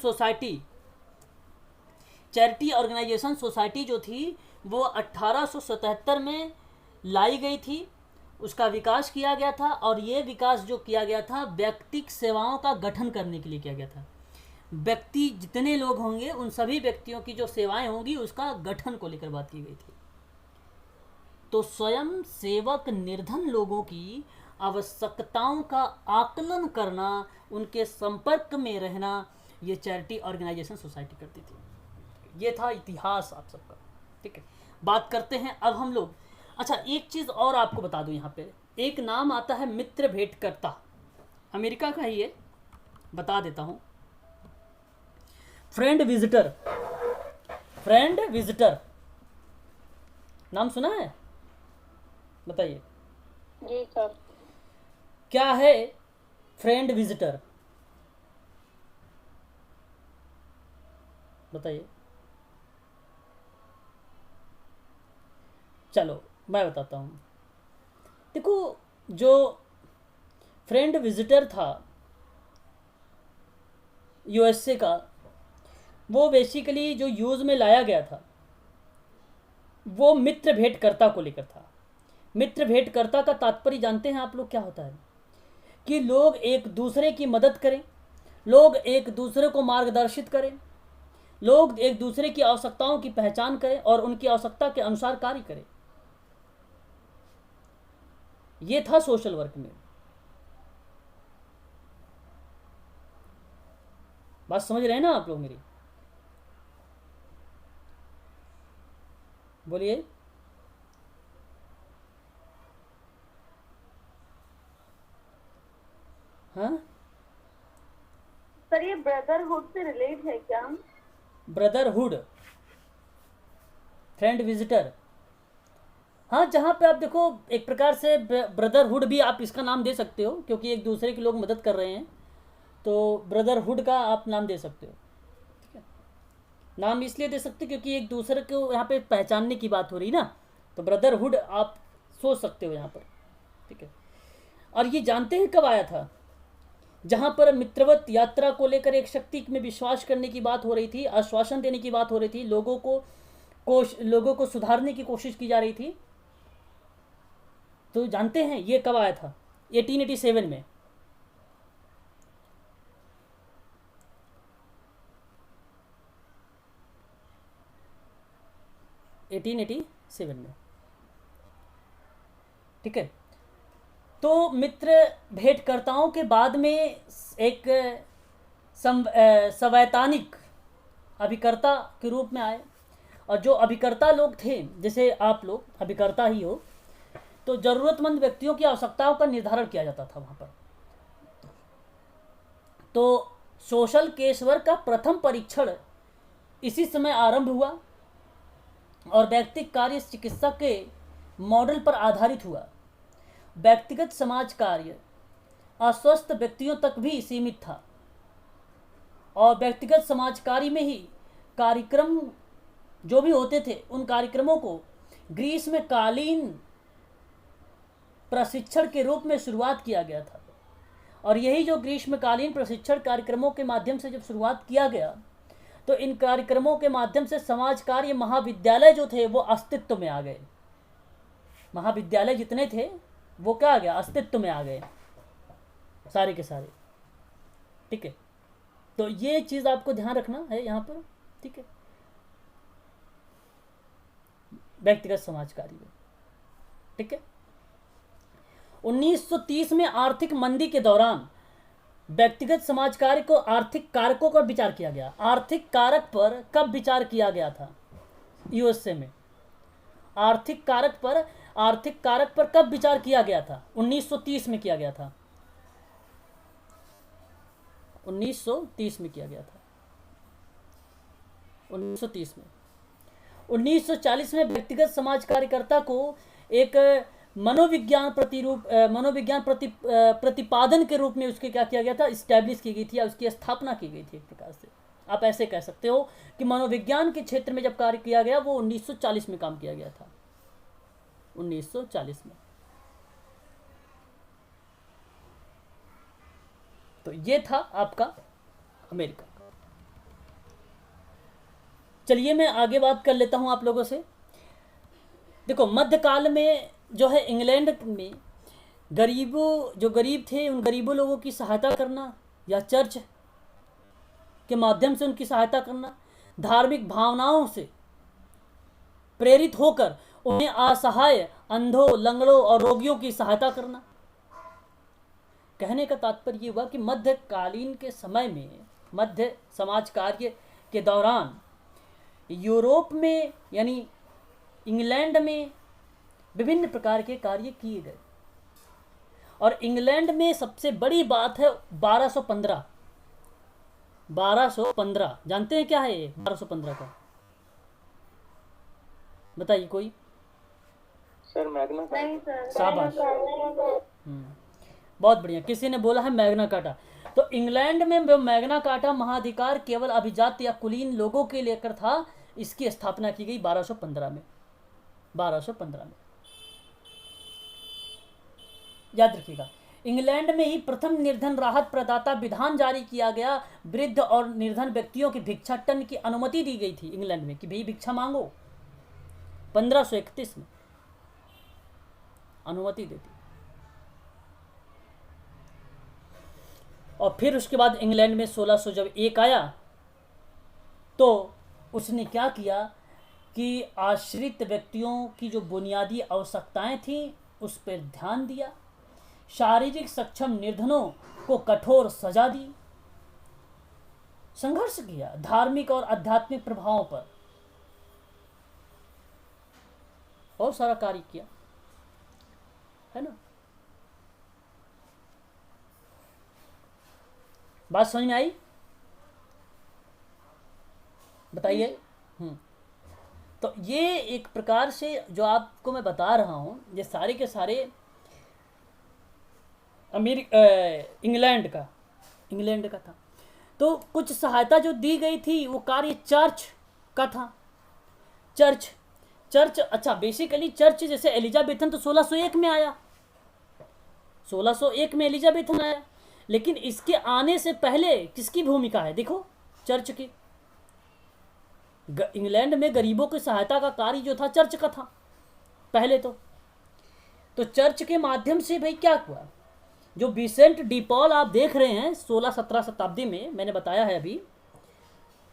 सोसाइटी जो थी वो 1877 में लाई गई थी, उसका विकास किया गया था। और ये विकास जो किया गया था व्यक्तिगत सेवाओं का गठन करने के लिए किया गया था। व्यक्ति जितने लोग होंगे उन सभी व्यक्तियों की जो सेवाएं होंगी उसका गठन को लेकर बात की गई थी। तो स्वयं सेवक निर्धन लोगों की आवश्यकताओं का आकलन करना, उनके संपर्क में रहना, ये चैरिटी ऑर्गेनाइजेशन सोसाइटी करती थी। ये था इतिहास आप सबका। ठीक है, बात करते हैं अब हम लोग। अच्छा, एक चीज़ और आपको बता दूं, यहाँ पे एक नाम आता है मित्र भेंटकर्ता, अमेरिका का ही है, बता देता हूँ। फ्रेंड विजिटर नाम सुना है? बताइए जी सर। क्या है फ्रेंड विजिटर? बताइए। चलो मैं बताता हूँ। देखो, जो फ्रेंड विजिटर था USA का, वो बेसिकली जो यूज़ में लाया गया था वो मित्र भेंटकर्ता को लेकर था। मित्र भेंटकर्ता का तात्पर्य जानते हैं आप लोग क्या होता है? कि लोग एक दूसरे की मदद करें, लोग एक दूसरे को मार्गदर्शित करें, लोग एक दूसरे की आवश्यकताओं की पहचान करें और उनकी आवश्यकता के अनुसार कार्य करें। ये था सोशल वर्क में। बात समझ रहे हैं ना आप लोग मेरी? बोलिए। हाँ, सर ये ब्रदरहुड से रिलेट है क्या? Brotherhood, friend visitor. हाँ, जहाँ पे आप देखो एक प्रकार से ब्रदरहुड भी आप इसका नाम दे सकते हो, क्योंकि एक दूसरे के लोग मदद कर रहे हैं, तो ब्रदरहुड का आप नाम दे सकते हो। ठीक है, नाम इसलिए दे सकते हो क्योंकि एक दूसरे को यहाँ पे पहचानने की बात हो रही ना, तो ब्रदरहुड आप सोच सकते हो यहाँ पर। ठीक है, और ये जानते हैं कब आया था? जहाँ पर मित्रवत यात्रा को लेकर एक शक्ति में विश्वास करने की बात हो रही थी, आश्वासन देने की बात हो रही थी, लोगों को सुधारने की कोशिश की जा रही थी। तो जानते हैं ये कब आया था? 1887 में। ठीक है, तो मित्र भेंटकर्ताओं के बाद में एक संवैधानिक अभिकर्ता के रूप में आए, और जो अभिकर्ता लोग थे, जैसे आप लोग अभिकर्ता ही हो, तो ज़रूरतमंद व्यक्तियों की आवश्यकताओं का निर्धारण किया जाता था वहाँ पर। तो सोशल केसवर्क का प्रथम परीक्षण इसी समय आरंभ हुआ और व्यक्तिगत कार्य चिकित्सा के मॉडल पर आधारित हुआ। व्यक्तिगत समाज कार्य अस्वस्थ व्यक्तियों तक भी सीमित था, और व्यक्तिगत समाज कार्य में ही कार्यक्रम जो भी होते थे, उन कार्यक्रमों को ग्रीस में कालीन प्रशिक्षण के रूप में शुरुआत किया गया था। और यही जो ग्रीष्मकालीन प्रशिक्षण कार्यक्रमों के माध्यम से जब शुरुआत किया गया, तो इन कार्यक्रमों के माध्यम से समाज कार्य महाविद्यालय जो थे वो अस्तित्व में आ गए। महाविद्यालय जितने थे वो क्या आ गया? अस्तित्व में आ गए सारे के सारे। ठीक है, तो ये चीज़ आपको ध्यान रखना है यहाँ पर। ठीक है, व्यक्तिगत समाज कार्य। ठीक है, 1930 में आर्थिक मंदी के दौरान व्यक्तिगत समाज कार्य को आर्थिक कारकों पर विचार किया गया। आर्थिक कारक पर कब विचार किया गया था? यूएसए में आर्थिक कारक पर कब विचार किया गया था? 1930 में किया गया था। 1930 में किया गया था। 1930 में। 1940 में व्यक्तिगत समाज कार्यकर्ता को एक मनोविज्ञान प्रतिपादन के रूप में उसके क्या किया गया था? इस्टेब्लिश की गई थी, या उसकी स्थापना की गई थी। एक प्रकार से आप ऐसे कह सकते हो कि मनोविज्ञान के क्षेत्र में जब कार्य किया गया वो 1940 में काम किया गया था। 1940 में। तो ये था आपका अमेरिका। चलिए मैं आगे बात कर लेता हूं आप लोगों से। देखो, मध्यकाल में जो है इंग्लैंड में जो गरीब थे, उन गरीबों लोगों की सहायता करना, या चर्च के माध्यम से उनकी सहायता करना, धार्मिक भावनाओं से प्रेरित होकर उन्हें असहाय, अंधों, लंगड़ों और रोगियों की सहायता करना। कहने का तात्पर्य ये हुआ कि मध्यकालीन के समय में, मध्य समाज कार्य के दौरान यूरोप में यानी इंग्लैंड में विभिन्न प्रकार के कार्य किए गए। और इंग्लैंड में सबसे बड़ी बात है 1215। 1215 जानते हैं क्या है ये? 1215 का बताइए कोई। सर मैग्ना नहीं सर। शाबाश, बहुत बढ़िया, किसी ने बोला है मैग्ना कार्टा। तो इंग्लैंड में जो मैग्ना कार्टा महाधिकार केवल अभिजात या कुलीन लोगों के लेकर था, इसकी स्थापना की गई 1215 में। 1215 में याद रखिएगा। इंग्लैंड में ही प्रथम निर्धन राहत प्रदाता विधान जारी किया गया। वृद्ध और निर्धन व्यक्तियों की भिक्षाटन की अनुमति दी गई थी इंग्लैंड में कि भाई भिक्षा मांगो। 1531 में अनुमति देती। और फिर उसके बाद इंग्लैंड में 1600 जब एक आया, तो उसने क्या किया कि आश्रित व्यक्तियों की जो बुनियादी आवश्यकताएं थीं उस पर ध्यान दिया। शारीरिक सक्षम निर्धनों को कठोर सजा दी। संघर्ष किया धार्मिक और आध्यात्मिक प्रभावों पर। बहुत सारा कार्य किया, है ना। बात समझ में आई? बताइए। तो ये एक प्रकार से जो आपको मैं बता रहा हूँ, ये सारे के सारे इंग्लैंड का था। तो कुछ सहायता जो दी गई थी वो कार्य चर्च का था। चर्च अच्छा, बेसिकली चर्च जैसे एलिजाबेथन तो 1601 में आया, 1601 में एलिजाबेथन आया, लेकिन इसके आने से पहले किसकी भूमिका है देखो, चर्च की। इंग्लैंड में गरीबों की सहायता का कार्य जो था चर्च का था पहले। तो चर्च के माध्यम से भाई क्या हुआ, जो विसेंट डी पॉल आप देख रहे हैं 16-17 शताब्दी में, मैंने बताया है अभी,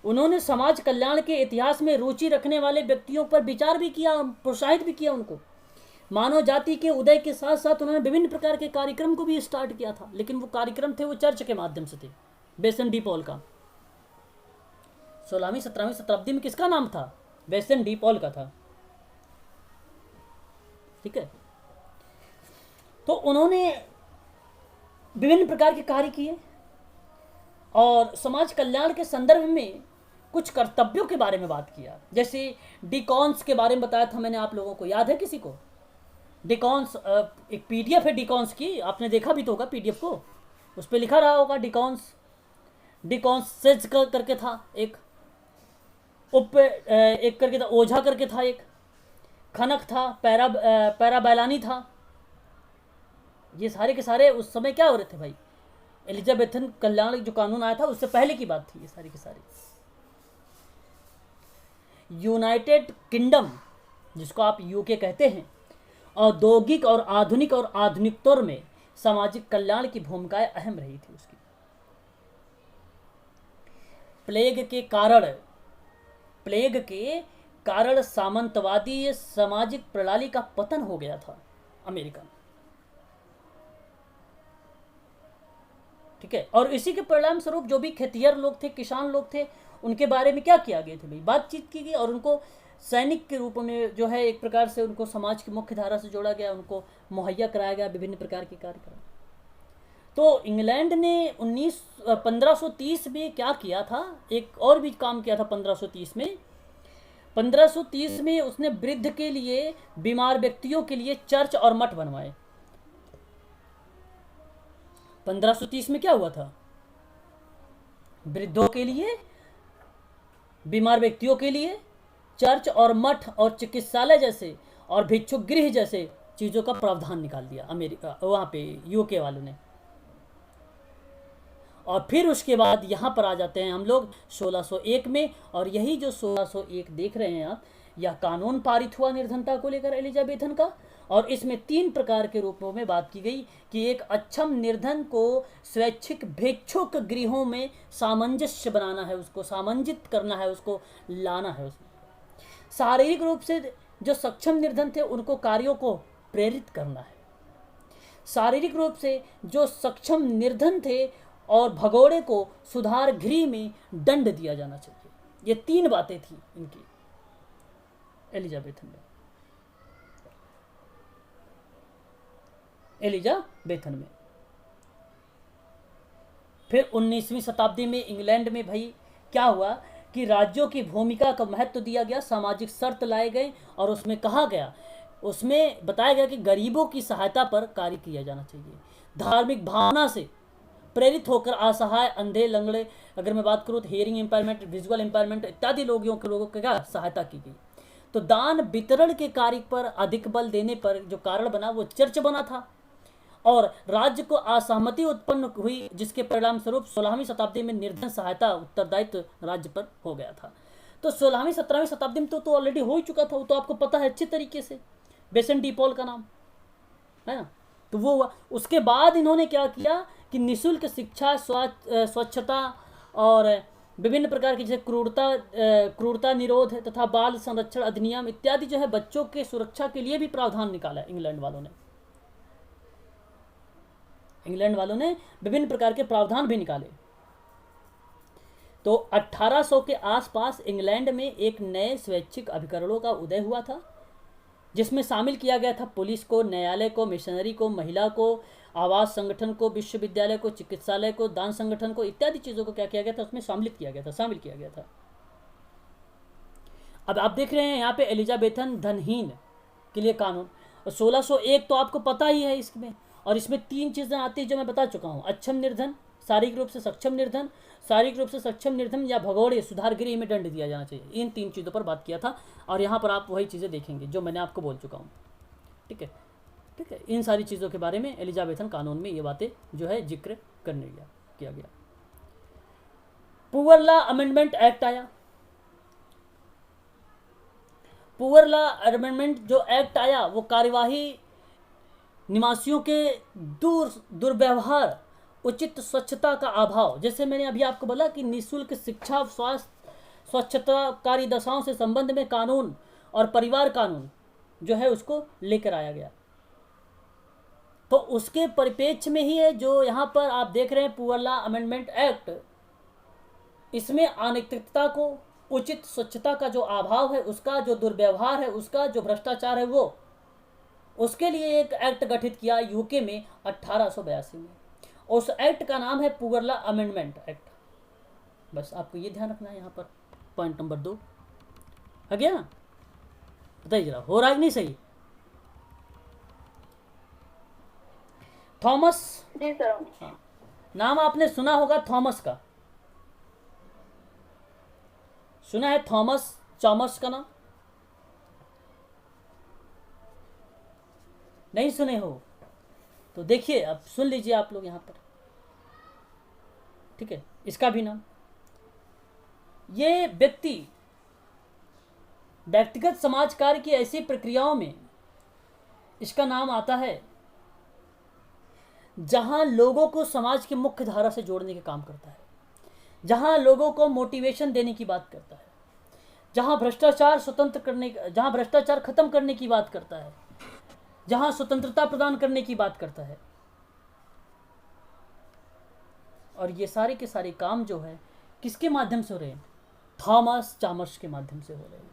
उन्होंने समाज कल्याण के इतिहास में रुचि रखने वाले व्यक्तियों पर विचार भी किया, प्रोत्साहित भी किया उनको। मानव जाति के उदय के साथ साथ उन्होंने विभिन्न प्रकार के कार्यक्रम को भी स्टार्ट किया था, लेकिन वो कार्यक्रम थे वो चर्च के माध्यम से थे। विसेंट डी पॉल का 16वीं-17वीं शताब्दी में किसका नाम था? विसेंट डी पॉल का था, ठीक है। तो उन्होंने विभिन्न प्रकार के कार्य किए और समाज कल्याण के संदर्भ में कुछ कर्तव्यों के बारे में बात किया। जैसे डिकॉन्स के बारे में बताया था मैंने आप लोगों को, याद है किसी को? डिकॉन्स एक पीडीएफ है डिकॉन्स की, आपने देखा भी तो होगा पीडीएफ को, उस पर लिखा रहा होगा डिकॉन्स सेज करके था एक, एक करके था ओझा करके था, एक खनक था, पैराबैलानी था। ये सारे के सारे उस समय क्या हो रहे थे भाई, एलिजाबेथन कल्याण जो कानून आया था उससे पहले की बात थी ये सारी की सारी। यूनाइटेड किंगडम जिसको आप यूके कहते हैं, औद्योगिक और आधुनिकोत्तर में सामाजिक कल्याण की भूमिकाएं अहम रही थी उसकी। प्लेग के कारण सामंतवादी सामाजिक प्रणाली का पतन हो गया था अमेरिका में, ठीक है। और इसी के परिणाम स्वरूप जो भी खेतिहर लोग थे, किसान लोग थे, उनके बारे में क्या किया गया था भाई, बातचीत की गई और उनको सैनिक के रूप में जो है एक प्रकार से उनको समाज की मुख्य धारा से जोड़ा गया, उनको मुहैया कराया गया विभिन्न प्रकार के कार्यक्रम। तो इंग्लैंड ने 1530 में क्या किया था, एक और भी काम किया था 1530 में उसने वृद्ध के लिए, बीमार व्यक्तियों के लिए चर्च और मठ बनवाए। 1530 में क्या हुआ था, वृद्धों के लिए, बीमार व्यक्तियों के लिए चर्च और मठ और चिकित्सालय जैसे और भिक्षुक गृह जैसे चीजों का प्रावधान निकाल दिया अमेरिका, वहां पे यूके वालों ने। और फिर उसके बाद यहाँ पर आ जाते हैं हम लोग 1601 में, और यही जो 1601 देख रहे हैं आप, यह कानून पारित हुआ निर्धनता को लेकर एलिजाबेथन का। और इसमें 3 प्रकार के रूपों में बात की गई कि एक अक्षम निर्धन को स्वैच्छिक भिक्षुक गृहों में सामंजस्य बनाना है, उसको सामंजित करना है, उसको लाना है। उसमें शारीरिक रूप से जो सक्षम निर्धन थे उनको कार्यों को प्रेरित करना है। शारीरिक रूप से जो सक्षम निर्धन थे और भगोड़े को सुधार गृह में दंड दिया जाना चाहिए। ये 3 बातें थी इनकी एलिजाबेथन में। फिर 19वीं शताब्दी में इंग्लैंड में भाई क्या हुआ कि राज्यों की भूमिका का महत्व दिया गया, सामाजिक शर्त लाए गए और उसमें कहा गया, उसमें बताया गया कि गरीबों की सहायता पर कार्य किया जाना चाहिए। धार्मिक भावना से प्रेरित होकर असहाय, अंधे, लंगड़े, अगर मैं बात करूँ तो हियरिंग इम्पायरमेंट, विजुअल इम्पायरमेंट इत्यादि लोगों को क्या सहायता की गई। तो दान वितरण के कार्य पर अधिक बल देने पर जो कारण बना वो चर्च बना था, और राज्य को असहमति उत्पन्न हुई, जिसके परिणाम स्वरूप 16वीं शताब्दी में निर्धन सहायता उत्तरदायित्व राज्य पर हो गया था। तो 16वीं 17वीं शताब्दी में तो ऑलरेडी हो ही चुका था, वो तो आपको पता है अच्छी तरीके से, विसेंट डी पॉल का नाम है ना। तो वो हुआ। उसके बाद इन्होंने क्या किया कि निःशुल्क शिक्षा, स्वच्छता और विभिन्न प्रकार की जैसे क्रूरता निरोध तथा बाल संरक्षण अधिनियम इत्यादि जो है बच्चों के सुरक्षा के लिए भी प्रावधान निकाला इंग्लैंड वालों ने विभिन्न प्रकार के प्रावधान भी निकाले। तो 1800 के आसपास इंग्लैंड में एक नए स्वैच्छिक अभिकरणों का उदय हुआ था, जिसमें शामिल किया गया था पुलिस को, न्यायालय को, मिशनरी को, महिला को, आवास संगठन को, विश्वविद्यालय को, चिकित्सालय को, दान संगठन को, इत्यादि चीज़ों को क्या किया गया था, उसमें शामिल किया गया था। अब आप देख रहे हैं यहाँ पे एलिजाबेथन धनहीन के लिए कानून, और 1601 तो आपको पता ही है इसमें। और इसमें 3 चीज़ें आती हैं जो मैं बता चुका हूँ: अक्षम निर्धन, शारीरिक रूप से सक्षम निर्धन, शारीरिक रूप से सक्षम निर्धन या भगोड़े सुधार गृह में दंड दिया जाना चाहिए। इन 3 चीज़ों पर बात किया था, और यहाँ पर आप वही चीज़ें देखेंगे जो मैंने आपको बोल चुका हूँ। ठीक है, ठीक है। इन सारी चीज़ों के बारे में एलिजाबेथन कानून में ये बातें जो है जिक्र किया गया। पुअर लॉ अमेंडमेंट एक्ट आया। पुअर लॉ अमेंडमेंट जो एक्ट आया वो कार्यवाही निवासियों के दुर्व्यवहार, उचित स्वच्छता का अभाव, जैसे मैंने अभी आपको बोला कि निःशुल्क शिक्षा, स्वास्थ्य, स्वच्छता, कार्य दशाओं से संबंध में कानून और परिवार कानून जो है उसको लेकर आया गया। तो उसके परिप्रेक्ष्य में ही है जो यहाँ पर आप देख रहे हैं पुअर लॉ अमेंडमेंट एक्ट। इसमें अनैतिकता को, उचित स्वच्छता का जो अभाव है उसका, जो दुर्व्यवहार है उसका, जो भ्रष्टाचार है वो, उसके लिए एक एक्ट गठित किया यूके में 1882 में। उस एक्ट का नाम है पुअर लॉ अमेंडमेंट एक्ट। बस आपको ये ध्यान रखना है यहाँ पर। पॉइंट नंबर 2 है गया ना? बताइए जरा, हो रहा है कि नहीं सही? थॉमस, जी सर। हाँ, नाम आपने सुना होगा थॉमस का, सुना है थॉमस चॉमर्स का नाम? नहीं सुने हो तो देखिए, अब सुन लीजिए आप लोग यहाँ पर। ठीक है, इसका भी नाम, ये व्यक्तिगत समाज कार्य की ऐसी प्रक्रियाओं में इसका नाम आता है जहां लोगों को समाज की मुख्य धारा से जोड़ने का काम करता है, जहां लोगों को मोटिवेशन देने की बात करता है, जहां भ्रष्टाचार खत्म करने की बात करता है, जहां स्वतंत्रता प्रदान करने की बात करता है। और ये सारे के सारे काम जो है किसके माध्यम से हो रहे हैं? थॉमस चामर्स के माध्यम से हो रहे हैं।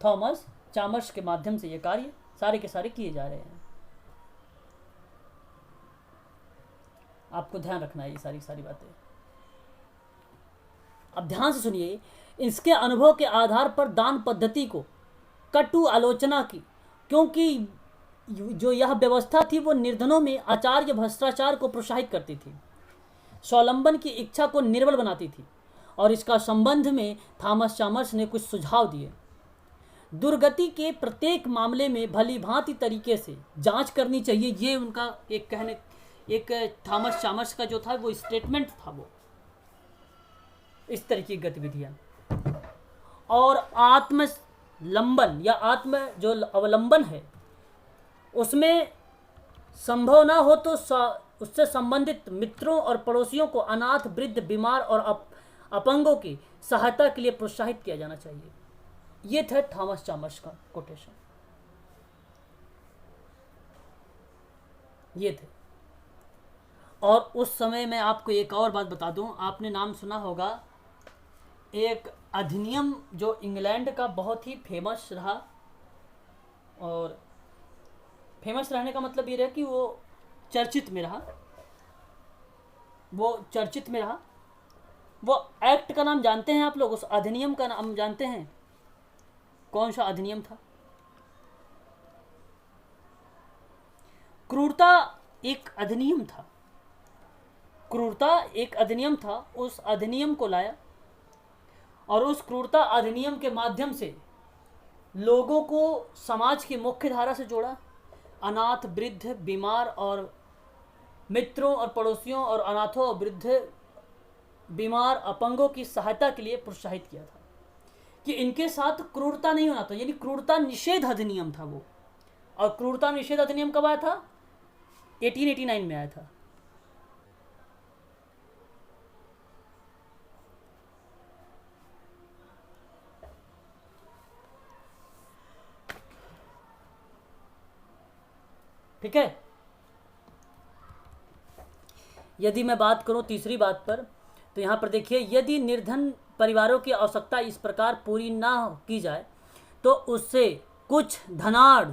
थॉमस चामर्स के माध्यम से ये कार्य सारे के सारे किए जा रहे हैं। आपको ध्यान रखना है ये सारी बातें। अब ध्यान से सुनिए। इसके अनुभव के आधार पर दान पद्धति को कटु आलोचना की, क्योंकि जो यह व्यवस्था थी वो निर्धनों में आचार्य भ्रष्टाचार को प्रोत्साहित करती थी, स्वावलंबन की इच्छा को निर्बल बनाती थी। और इसका संबंध में थॉमस चामर्स ने कुछ सुझाव दिए। दुर्गति के प्रत्येक मामले में भली भांति तरीके से जांच करनी चाहिए, ये उनका एक थॉमस चामर्स का जो था वो स्टेटमेंट था। वो इस तरह की गतिविधियां और आत्मलंबन या आत्म जो अवलंबन है उसमें संभव ना हो तो उससे संबंधित मित्रों और पड़ोसियों को अनाथ, वृद्ध, बीमार और अपंगों की सहायता के लिए प्रोत्साहित किया जाना चाहिए। ये थे थॉमस चामर्स का कोटेशन, ये थे। और उस समय मैं आपको एक और बात बता दूं, आपने नाम सुना होगा एक अधिनियम जो इंग्लैंड का बहुत ही फेमस रहा। और फेमस रहने का मतलब ये रहा कि वो चर्चित में रहा। वो एक्ट का नाम जानते हैं आप लोग? उस अधिनियम का नाम जानते हैं? कौन सा अधिनियम था? क्रूरता एक अधिनियम था। उस अधिनियम को लाया और उस क्रूरता अधिनियम के माध्यम से लोगों को समाज की मुख्य धारा से जोड़ा। अनाथ, वृद्ध, बीमार और मित्रों और पड़ोसियों और अनाथों और वृद्ध, बीमार, अपंगों की सहायता के लिए प्रोत्साहित किया था कि इनके साथ क्रूरता नहीं होना था, यानी क्रूरता निषेध अधिनियम था वो। और क्रूरता निषेध अधिनियम कब आया था? 1889 में आया था। ठीक है। यदि मैं बात करूं तीसरी बात पर, तो यहां पर देखिए, यदि निर्धन परिवारों की आवश्यकता इस प्रकार पूरी ना की जाए तो उससे कुछ धनाढ़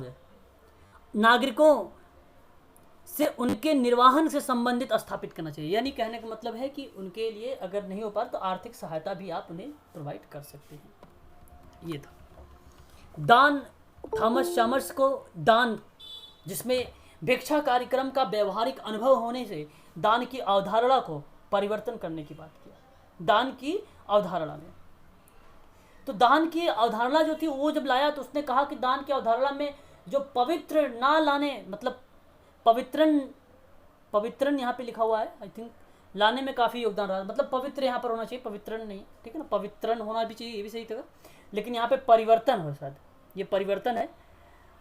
नागरिकों से उनके निर्वाहन से संबंधित स्थापित करना चाहिए। यानी कहने का मतलब है कि उनके लिए अगर नहीं हो पा तो आर्थिक सहायता भी आप उन्हें प्रोवाइड कर सकते हैं। ये था दान। थॉमस चामर्स को दान, जिसमें भिक्षा कार्यक्रम का व्यवहारिक अनुभव होने से दान की अवधारणा को परिवर्तन करने की बात किया। दान की अवधारणा में तो दान की अवधारणा जो थी वो जब लाया तो उसने कहा कि दान की अवधारणा में जो पवित्र ना लाने, मतलब पवित्रन यहाँ पे लिखा हुआ है, आई थिंक लाने में काफ़ी योगदान रहा, मतलब पवित्र यहाँ पर होना चाहिए, पवित्रन नहीं, ठीक है ना, पवित्रन होना भी चाहिए, ये भी सही था, लेकिन यहाँ पे परिवर्तन हो, शायद ये परिवर्तन है,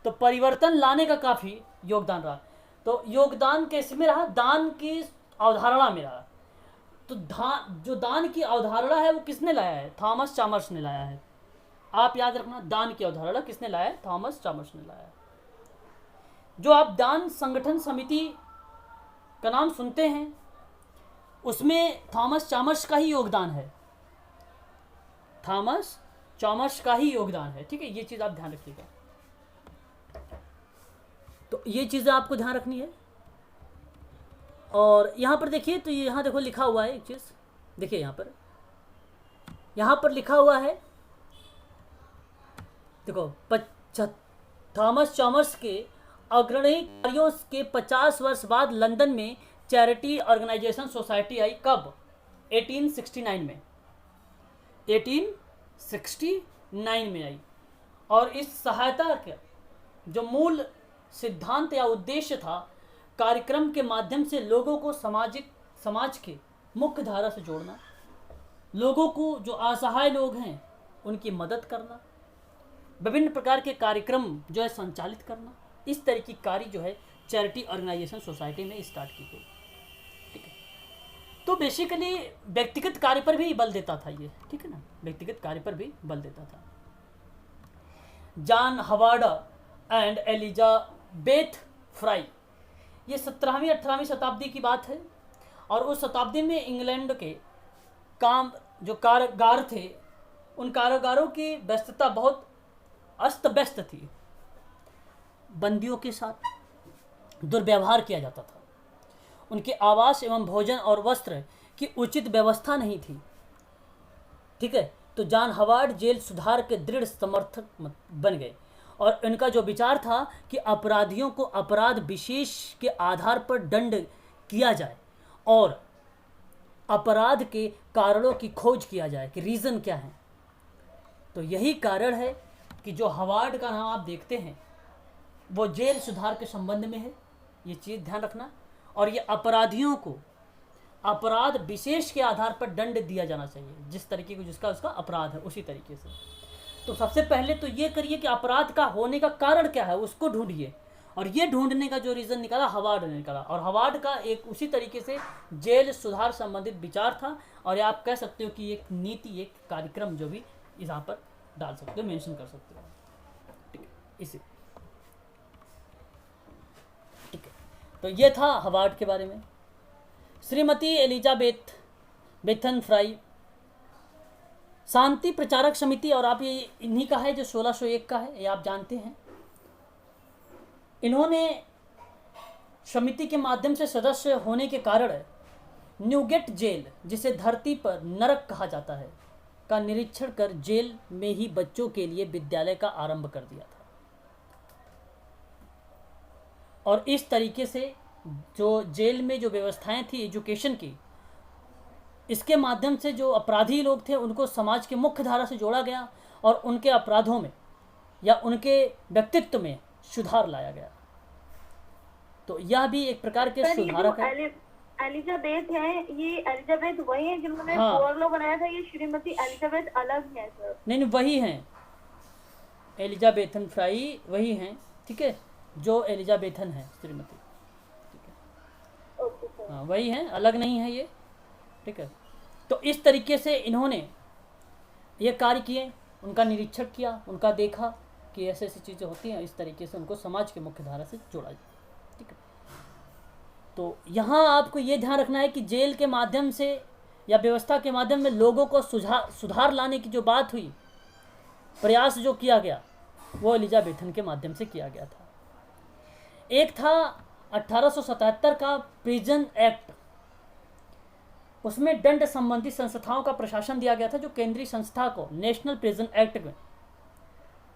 तो परिवर्तन लाने का काफ़ी योगदान रहा। तो योगदान कैसे में रहा? दान की अवधारणा में रहा। तो जो दान की अवधारणा है वो किसने लाया है? थॉमस चामर्स ने लाया है। आप याद रखना, दान की अवधारणा किसने लाया है? थॉमस चामर्स ने लाया है। जो आप दान संगठन समिति का नाम सुनते हैं उसमें थॉमस चामर्स का ही योगदान है, थॉमस चामर्स का ही योगदान है, ठीक है, ये चीज़ आप ध्यान रखिएगा। तो ये चीज़ें आपको ध्यान रखनी है। और यहाँ पर देखिए, तो यहाँ देखो लिखा हुआ है एक चीज़, देखिए यहाँ पर लिखा हुआ है, देखो थॉमस चामर्स के अग्रणी कार्यों के 50 वर्ष बाद लंदन में चैरिटी ऑर्गेनाइजेशन सोसाइटी आई। कब? 1869 में, 1869 में आई। और इस सहायता का जो मूल सिद्धांत या उद्देश्य था, कार्यक्रम के माध्यम से लोगों को समाज के मुख्य धारा से जोड़ना, लोगों को जो असहाय लोग हैं उनकी मदद करना, विभिन्न प्रकार के कार्यक्रम जो है संचालित करना, इस तरह की कार्य जो है चैरिटी ऑर्गेनाइजेशन सोसाइटी में स्टार्ट की गई, ठीक है। तो बेसिकली व्यक्तिगत कार्य पर भी बल देता था ये, ठीक है ना, व्यक्तिगत कार्य पर भी बल देता था। John Harvard and Elizabeth fry, ये 17वीं 18वीं शताब्दी की बात है। और उस शताब्दी में इंग्लैंड के जो कारागार थे, उन कारागारों की व्यस्तता बहुत अस्त व्यस्त थी। बंदियों के साथ दुर्व्यवहार किया जाता था, उनके आवास एवं भोजन और वस्त्र की उचित व्यवस्था नहीं थी, ठीक है। तो जॉन हवार्ड जेल सुधार के दृढ़ समर्थक बन गए और इनका जो विचार था कि अपराधियों को अपराध विशेष के आधार पर दंड किया जाए और अपराध के कारणों की खोज किया जाए कि रीज़न क्या है। तो यही कारण है कि जो हवार्ड का नाम आप देखते हैं वो जेल सुधार के संबंध में है, ये चीज़ ध्यान रखना। और ये अपराधियों को अपराध विशेष के आधार पर दंड दिया जाना चाहिए, जिस तरीके को जिसका उसका अपराध है उसी तरीके से। तो सबसे पहले तो ये करिए कि अपराध का होने का कारण क्या है उसको ढूंढिए, और ये ढूंढने का जो रीज़न निकाला हवार्ड ने निकाला। और हवार्ड का एक उसी तरीके से जेल सुधार संबंधित विचार था, और आप कह सकते हो कि एक नीति, एक कार्यक्रम जो भी यहाँ पर डाल सकते हो, मेंशन कर सकते हो, ठीक है, इसे, ठीक है। तो ये था हवार्ड के बारे में। श्रीमती एलिजाबेथन फ्राई शांति प्रचारक समिति, और आप ये इन्हीं का है जो 1601 का है, ये आप जानते हैं। इन्होंने समिति के माध्यम से सदस्य होने के कारण न्यूगेट जेल, जिसे धरती पर नरक कहा जाता है, का निरीक्षण कर जेल में ही बच्चों के लिए विद्यालय का आरंभ कर दिया था। और इस तरीके से जो जेल में जो व्यवस्थाएं थी एजुकेशन की, इसके माध्यम से जो अपराधी लोग थे उनको समाज के मुख्य धारा से जोड़ा गया और उनके अपराधों में या उनके व्यक्तित्व में सुधार लाया गया। तो यह भी एक प्रकार के सुधारक है। एलिजाबेथ है, ये एलिजाबेथ वही है जिन्होंने पुअर लॉ बनाया था, ये श्रीमती एलिजाबेथ अलग है सर? नहीं, वही हैं, एलिजाबेथन फ्राई वही हैं, ठीक है, जो एलिजाबेथन है श्रीमती, ठीक है। ओके सर, हाँ, वही हैं, अलग नहीं है ये, ठीक है। तो इस तरीके से इन्होंने ये कार्य किए, उनका निरीक्षण किया, उनका देखा कि ऐसे ऐसी चीज़ें होती हैं, इस तरीके से उनको समाज के मुख्य धारा से जोड़ा जाए, ठीक है। तो यहाँ आपको ये ध्यान रखना है कि जेल के माध्यम से या व्यवस्था के माध्यम में लोगों को सुधार लाने की जो बात हुई, प्रयास जो किया गया, वो एलिजाबेथन के माध्यम से किया गया था। एक था 1877 का प्रिजन एक्ट, उसमें दंड संबंधी संस्थाओं का प्रशासन दिया गया था। जो केंद्रीय संस्था को नेशनल प्रिजन एक्ट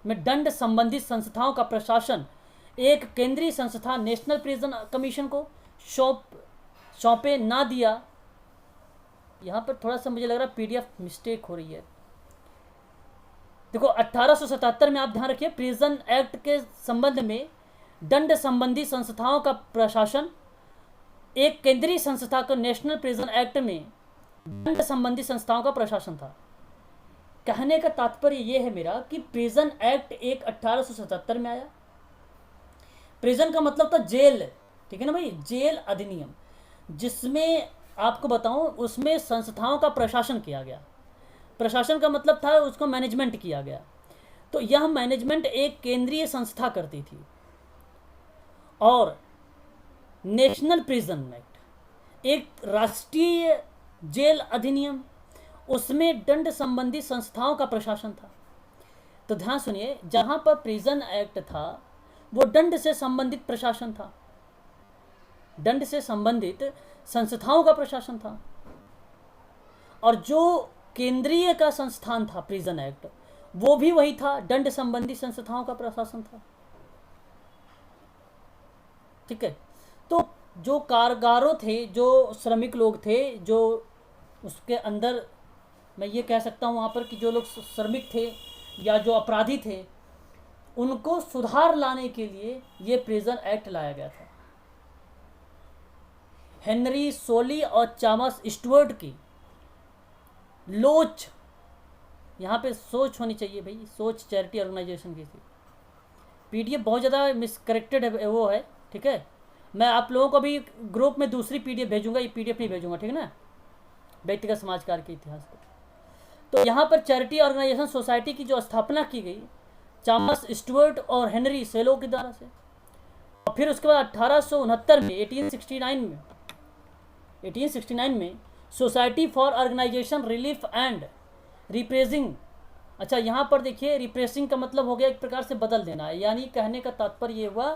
में दंड संबंधी संस्थाओं का प्रशासन एक केंद्रीय संस्था नेशनल प्रिजन कमीशन को सौंपे ना दिया। यहाँ पर थोड़ा सा मुझे लग रहा है पीडीएफ मिस्टेक हो रही है। देखो 1877 में आप ध्यान रखिए, प्रिजन एक्ट के संबंध में दंड संबंधी संस्थाओं का प्रशासन एक केंद्रीय संस्था को नेशनल प्रिजन एक्ट में दंड संबंधी संस्थाओं का प्रशासन था। कहने का तात्पर्य यह है मेरा कि प्रिजन एक्ट एक 1877 में आया। प्रिजन का मतलब था जेल, ठीक है ना भाई, जेल अधिनियम, जिसमें आपको बताऊं उसमें संस्थाओं का प्रशासन किया गया। प्रशासन का मतलब था उसको मैनेजमेंट किया गया। तो यह मैनेजमेंट एक केंद्रीय संस्था करती थी। और नेशनल प्रिजन एक्ट एक राष्ट्रीय जेल अधिनियम, उसमें दंड संबंधी संस्थाओं का प्रशासन था। तो ध्यान सुनिए, जहां पर प्रिजन एक्ट था वो दंड से संबंधित प्रशासन था, दंड से संबंधित संस्थाओं का प्रशासन था। और जो केंद्रीय का संस्थान था प्रिजन एक्ट, वो भी वही था, दंड संबंधी संस्थाओं का प्रशासन था। ठीक है। तो जो कारागारों थे, जो श्रमिक लोग थे, जो उसके अंदर मैं ये कह सकता हूँ वहाँ पर कि जो लोग श्रमिक थे या जो अपराधी थे, उनको सुधार लाने के लिए ये प्रिजन एक्ट लाया गया था। हेनरी सोली और चामस स्टुअर्ट की लोच, यहाँ पे सोच होनी चाहिए भाई, सोच चैरिटी ऑर्गेनाइजेशन की थी। पीडीएफ बहुत ज़्यादा मिसकरेक्टेड है, वो है, ठीक है। मैं आप लोगों को भी ग्रुप में दूसरी पीडीएफ भेजूंगा, ये पीडीएफ नहीं भेजूंगा, ठीक है ना, व्यक्तिगत समाज कार्य के इतिहास को। तो यहाँ पर चैरिटी ऑर्गेनाइजेशन सोसाइटी की जो स्थापना की गई चामस स्टुअर्ट और हेनरी सेलो के द्वारा से। और फिर उसके बाद 1869 में 1869 में society for organisation relief and repressing. अच्छा, यहाँ पर देखिए रिप्रेसिंग का मतलब हो गया एक प्रकार से बदल देना है, यानी कहने का तात्पर्य ये हुआ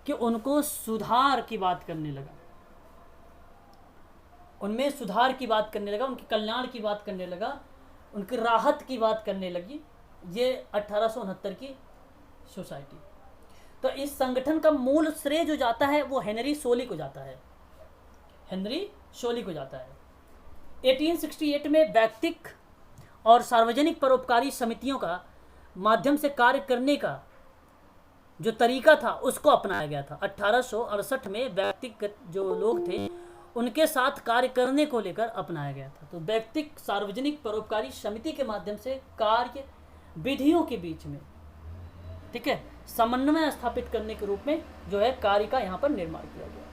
कि उनको सुधार की बात करने लगा, उनमें सुधार की बात करने लगा, उनके कल्याण की बात करने लगा, उनकी राहत की बात करने लगी। ये 1869 की सोसाइटी। तो इस संगठन का मूल श्रेय जो जाता है वो हेनरी सोली को जाता है, हेनरी सोली को जाता है। 1868 में व्यक्तिक और सार्वजनिक परोपकारी समितियों का माध्यम से कार्य करने का जो तरीका था उसको अपनाया गया था। 1868 में व्यक्तिगत जो लोग थे उनके साथ कार्य करने को लेकर अपनाया गया था। तो व्यक्तिक सार्वजनिक परोपकारी समिति के माध्यम से कार्य विधियों के बीच में, ठीक है, समन्वय स्थापित करने के रूप में जो है कार्य का यहाँ पर निर्माण किया गया,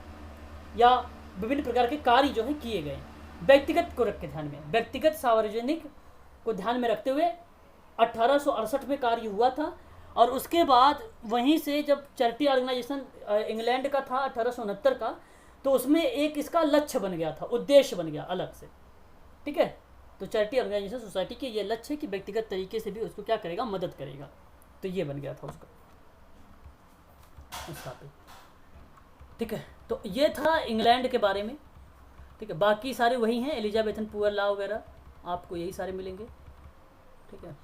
या विभिन्न प्रकार के कार्य जो है किए गए। व्यक्तिगत को रख के ध्यान में, व्यक्तिगत सार्वजनिक को ध्यान में रखते हुए 1868 में कार्य हुआ था। और उसके बाद वहीं से जब चैरिटी ऑर्गेनाइजेशन इंग्लैंड का था 1869 का, तो उसमें एक इसका लक्ष्य बन गया था, उद्देश्य बन गया अलग से, ठीक है। तो चैरिटी ऑर्गेनाइजेशन सोसाइटी के ये लक्ष्य है कि व्यक्तिगत तरीके से भी उसको क्या करेगा, मदद करेगा। तो ये बन गया था उसका स्थापित, ठीक है। तो ये था इंग्लैंड के बारे में, ठीक है। बाकी सारे वही हैं, एलिजाबेथन पुअर लॉ वगैरह आपको यही सारे मिलेंगे, ठीक है।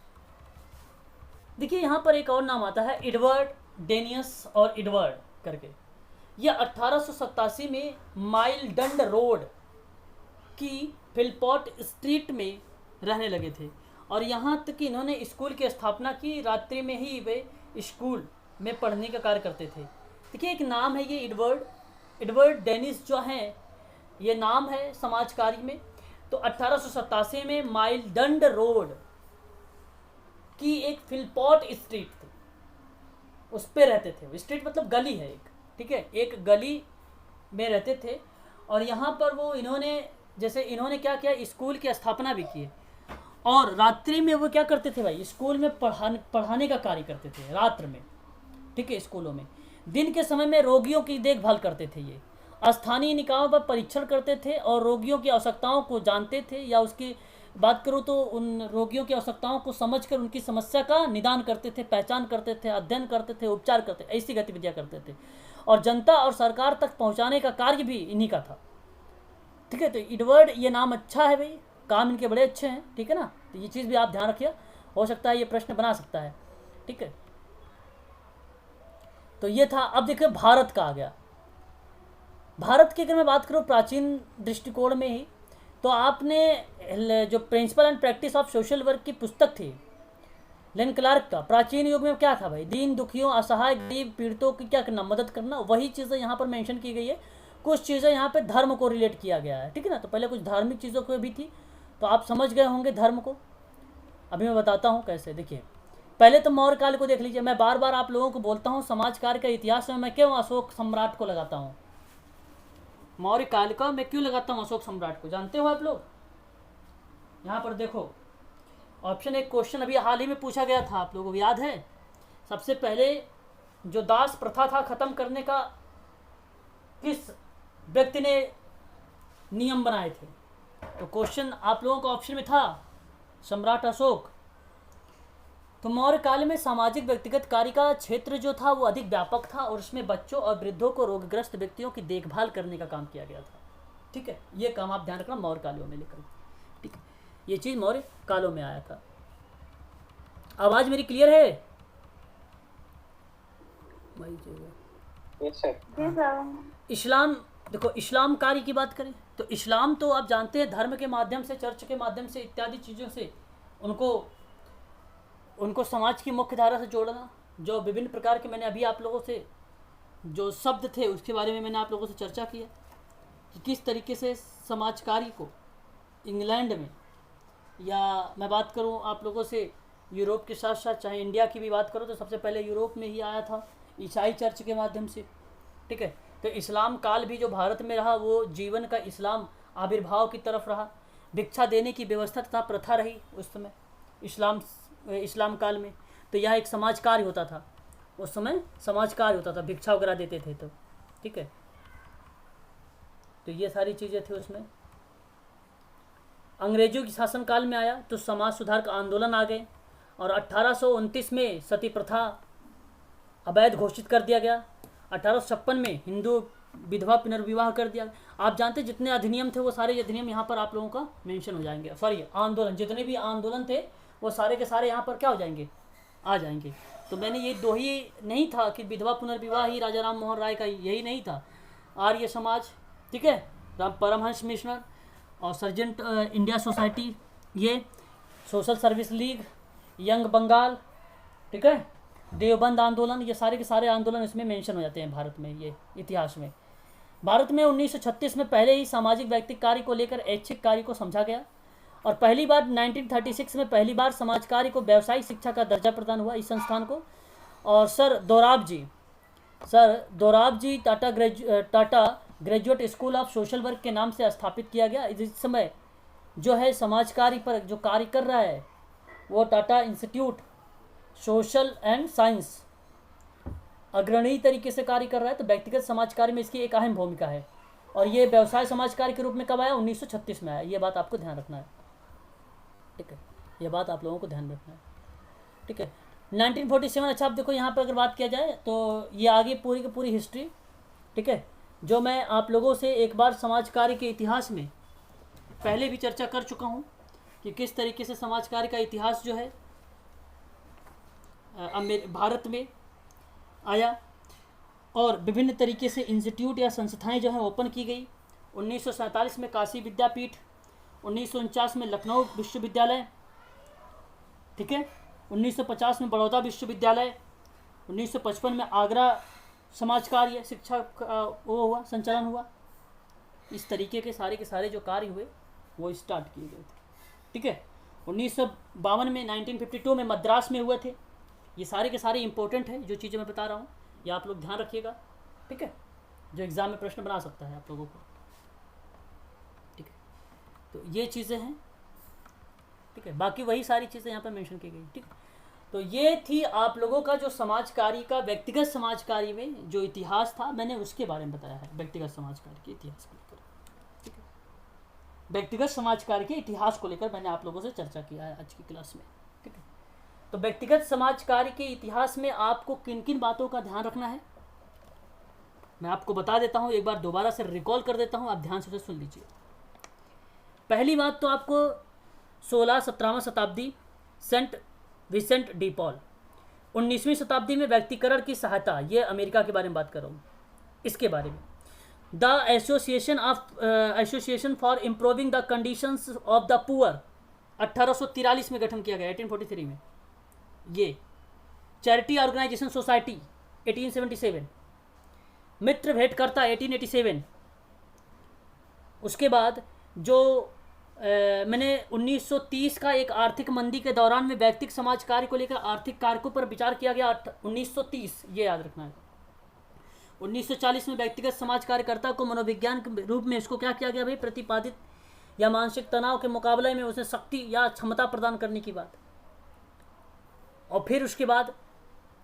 देखिए यहाँ पर एक और नाम आता है एडवर्ड डेनियस और एडवर्ड करके। यह 1887 में माइल डंड रोड की फिलपॉट स्ट्रीट में रहने लगे थे। और यहाँ तक कि इन्होंने स्कूल की स्थापना की, रात्रि में ही वे स्कूल में पढ़ने का कार्य करते थे। देखिए एक नाम है ये एडवर्ड डेनिस जो हैं, ये नाम है समाजकारी में। तो 1887 में माइल डंड रोड की एक फिलपॉट स्ट्रीट थी, उस पे रहते थे। स्ट्रीट मतलब गली है एक, ठीक है, एक गली में रहते थे। और यहाँ पर वो इन्होंने क्या किया, स्कूल की स्थापना भी की। और रात्रि में वो क्या करते थे भाई, स्कूल में पढ़ाने का कार्य करते थे रात्र में, ठीक है, स्कूलों में। दिन के समय में रोगियों की देखभाल करते थे। ये स्थानीय निकायों पर परीक्षण करते थे और रोगियों की आवश्यकताओं को जानते थे या उसकी बात करूँ तो उन रोगियों की आवश्यकताओं को समझकर उनकी समस्या का निदान करते थे, पहचान करते थे, अध्ययन करते थे, उपचार करते, ऐसी गतिविधियां करते थे। और जनता और सरकार तक पहुंचाने का कार्य भी इन्हीं का था। ठीक है, तो एडवर्ड ये नाम अच्छा है भाई, काम इनके बड़े अच्छे हैं। ठीक है ना, तो ये चीज़ भी आप ध्यान रखिए, हो सकता है ये प्रश्न बना सकता है। ठीक है, तो ये था। अब देखिए भारत का आ गया। भारत की अगर मैं बात करूँ प्राचीन दृष्टिकोण में ही, तो आपने जो principle and practice of social work की पुस्तक थी लेन क्लार्क का, प्राचीन युग में क्या था भाई, दीन दुखियों, असहाय, गरीब, पीड़ितों की क्या करना, मदद करना, वही चीज़ें यहाँ पर मेंशन की गई है। कुछ चीज़ें यहाँ पे धर्म को रिलेट किया गया है। ठीक है ना, तो पहले कुछ धार्मिक चीज़ों को भी थी, तो आप समझ गए होंगे धर्म को। अभी मैं बताता हूँ कैसे। देखिए पहले तो मौर्य काल को देख लीजिए। मैं बार बार आप लोगों को बोलता हूँ समाज कार्य का इतिहास में मैं क्यों अशोक सम्राट को लगाता हूँ, मौर्य काल का मैं क्यों लगाता हूँ अशोक सम्राट को, जानते हो आप लोग? यहाँ पर देखो ऑप्शन एक क्वेश्चन अभी हाल ही में पूछा गया था, आप लोगों को याद है? सबसे पहले जो दास प्रथा था खत्म करने का किस व्यक्ति ने नियम बनाए थे? तो क्वेश्चन आप लोगों का ऑप्शन में था सम्राट अशोक। तो मौर्य काल में सामाजिक व्यक्तिगत कार्य का क्षेत्र जो था वो अधिक व्यापक था और उसमें बच्चों और वृद्धों को रोगग्रस्त व्यक्तियों की देखभाल करने का काम किया गया था। ठीक है, ये काम आप ध्यान रखना मौर्य कालों में लेकर। ठीक है, ये चीज़ मौर्य कालों में आया था। आवाज़ मेरी क्लियर है? इस्लाम, देखो इस्लाम कार्य की बात करें तो इस्लाम तो आप जानते हैं धर्म के माध्यम से, चर्च के माध्यम से, इत्यादि चीज़ों से उनको समाज की मुख्य धारा से जोड़ना। जो विभिन्न प्रकार के, मैंने अभी आप लोगों से जो शब्द थे उसके बारे में मैंने आप लोगों से चर्चा किया कि किस तरीके से समाज कार्य को इंग्लैंड में, या मैं बात करूं आप लोगों से यूरोप के साथ साथ चाहे इंडिया की भी बात करो तो सबसे पहले यूरोप में ही आया था ईसाई चर्च के माध्यम से। ठीक है, तो इस्लाम काल भी जो भारत में रहा वो जीवन का इस्लाम आविर्भाव की तरफ रहा। भिक्षा देने की व्यवस्था तथा प्रथा रही उस समय इस्लाम काल में। तो यह एक समाज कार्य होता था, उस समय समाज कार्य होता था, भिक्षा वगैरह देते थे तो। ठीक है, तो ये सारी चीज़ें थी उसमें। अंग्रेजों की शासनकाल में आया तो समाज सुधार का आंदोलन आ गए और 1829 में सती प्रथा अवैध घोषित कर दिया गया। 1856 में हिंदू विधवा पुनर्विवाह कर दिया। आप जानते हैं जितने अधिनियम थे वो सारे अधिनियम यहाँ पर आप लोगों का मेंशन हो जाएंगे। सॉरी, आंदोलन, जितने भी आंदोलन थे वो सारे के सारे यहाँ पर क्या हो जाएंगे, आ जाएंगे। तो मैंने ये दो ही नहीं था कि विधवा पुनर्विवाह ही राजा राम मोहन राय का यही नहीं था, आर्य समाज, ठीक है, परमहंस मिशनर और सर्जेंट इंडिया सोसाइटी, ये social service league, young Bengal, ठीक है, देवबंद आंदोलन, ये सारे के सारे आंदोलन इसमें मेंशन हो जाते हैं भारत में, ये इतिहास में। भारत में 1936 में पहले ही सामाजिक व्यक्तिगत कार्य को लेकर ऐच्छिक कार्य को समझा गया और पहली बार 1936 में पहली बार समाज कार्य को व्यावसायिक शिक्षा का दर्जा प्रदान हुआ इस संस्थान को। और sir Dorab ji Tata graduate school of social work के नाम से स्थापित किया गया। इस समय जो है समाज कार्य पर जो कार्य कर रहा है वो Tata institute social and science अग्रणी तरीके से कार्य कर रहा है। तो व्यक्तिगत समाज कार्य में इसकी एक अहम भूमिका है और ये व्यवसाय समाज कार्य के रूप में कब आया, 1936 में आया। ये बात आपको ध्यान रखना है, ठीक है, ये बात आप लोगों को ध्यान रखना है, ठीक है। 1947, अच्छा आप देखो यहाँ पर अगर बात किया जाए तो ये आगे पूरी की पूरी हिस्ट्री, ठीक है, जो मैं आप लोगों से एक बार समाज कार्य के इतिहास में पहले भी चर्चा कर चुका हूँ कि किस तरीके से समाज कार्य का इतिहास जो है भारत में आया और विभिन्न तरीके से इंस्टीट्यूट या संस्थाएं जो है ओपन की गई। 1947 में काशी विद्यापीठ, 1949 में लखनऊ विश्वविद्यालय, ठीक है, 1950 में बड़ौदा विश्वविद्यालय, 1955 में आगरा समाज कार्य शिक्षा वो हुआ, संचालन हुआ। इस तरीके के सारे जो कार्य हुए वो स्टार्ट किए गए थे, ठीक है। 1952 में 1952 में मद्रास में हुए थे। ये सारे के सारे इंपॉर्टेंट है जो चीज़ें मैं बता रहा हूँ, ये आप लोग ध्यान रखिएगा, ठीक है, जो एग्ज़ाम में प्रश्न बना सकता है आप लोगों को, ठीक है। तो ये चीज़ें हैं, ठीक है, बाकी वही सारी चीज़ें यहाँ पर मेंशन की गई, ठीक। तो ये थी आप लोगों का जो समाज कार्य का, व्यक्तिगत समाज कार्य में जो इतिहास था मैंने उसके बारे में बताया है, व्यक्तिगत समाज कार्य के इतिहास को लेकर, ठीक है। व्यक्तिगत समाज कार्य के इतिहास को लेकर मैंने आप लोगों से चर्चा किया है आज की क्लास में, ठीक है। तो व्यक्तिगत समाज कार्य के इतिहास में आपको किन किन बातों का ध्यान रखना है मैं आपको बता देता हूं, एक बार दोबारा से रिकॉल कर देता हूं, आप ध्यान से सुन लीजिए। पहली बात तो आपको 16-17वां शताब्दी सेंट विसेंट डी पॉल, 19वीं शताब्दी में व्यक्तिकरण की सहायता, ये अमेरिका के बारे में बात कर रहा हूँ, इसके बारे में। The association for improving the conditions of the poor 1843 में गठन किया गया, 1843 में। ये चैरिटी ऑर्गेनाइजेशन सोसाइटी 1877, मित्र भेंटकर्ता 1887। उसके बाद जो मैंने 1930 का एक आर्थिक मंदी के दौरान में व्यक्तिगत समाज कार्य को लेकर आर्थिक कारकों पर विचार किया गया, 1930, ये याद रखना है। 1940 में व्यक्तिगत समाज कार्यकर्ता को मनोविज्ञान के रूप में इसको क्या किया गया भाई, प्रतिपादित या मानसिक तनाव के मुकाबले में उसे शक्ति या क्षमता प्रदान करने की बात। और फिर उसके बाद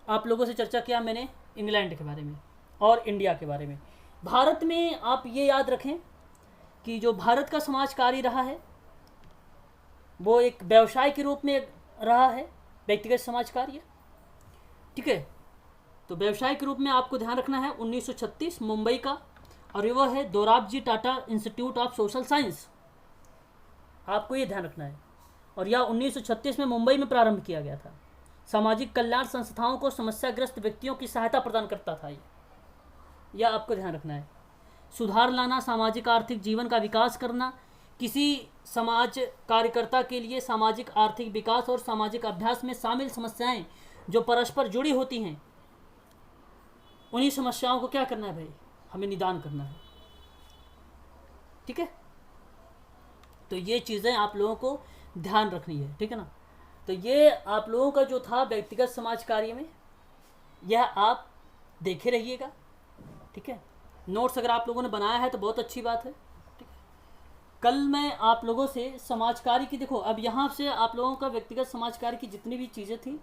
आप लोगों से चर्चा किया मैंने इंग्लैंड के बारे में और इंडिया के बारे में। भारत में आप ये याद रखें कि जो भारत का समाज कार्य रहा है वो एक व्यवसाय के रूप में रहा है, व्यक्तिगत समाज कार्य, ठीक है। तो व्यवसाय के रूप में आपको ध्यान रखना है 1936 मुंबई का, और वह है Dorabji Tata institute of social science, आपको ये ध्यान रखना है। और यह 1936 में मुंबई में प्रारंभ किया गया था। सामाजिक कल्याण संस्थाओं को समस्याग्रस्त व्यक्तियों की सहायता प्रदान करता था, यह आपको ध्यान रखना है। सुधार लाना, सामाजिक आर्थिक जीवन का विकास करना, किसी समाज कार्यकर्ता के लिए सामाजिक आर्थिक विकास और सामाजिक अभ्यास में शामिल समस्याएं जो परस्पर जुड़ी होती हैं, उन्हीं समस्याओं को क्या करना है भाई, हमें निदान करना है, ठीक है। तो ये चीज़ें आप लोगों को ध्यान रखनी है, ठीक है ना। तो ये आप लोगों का जो था व्यक्तिगत समाज कार्य में, यह आप देखे रहिएगा, ठीक है। नोट्स अगर आप लोगों ने बनाया है तो बहुत अच्छी बात है, ठीक है। कल मैं आप लोगों से समाज कार्य की, देखो अब यहाँ से आप लोगों का व्यक्तिगत समाज कार्य की जितनी भी चीज़ें थी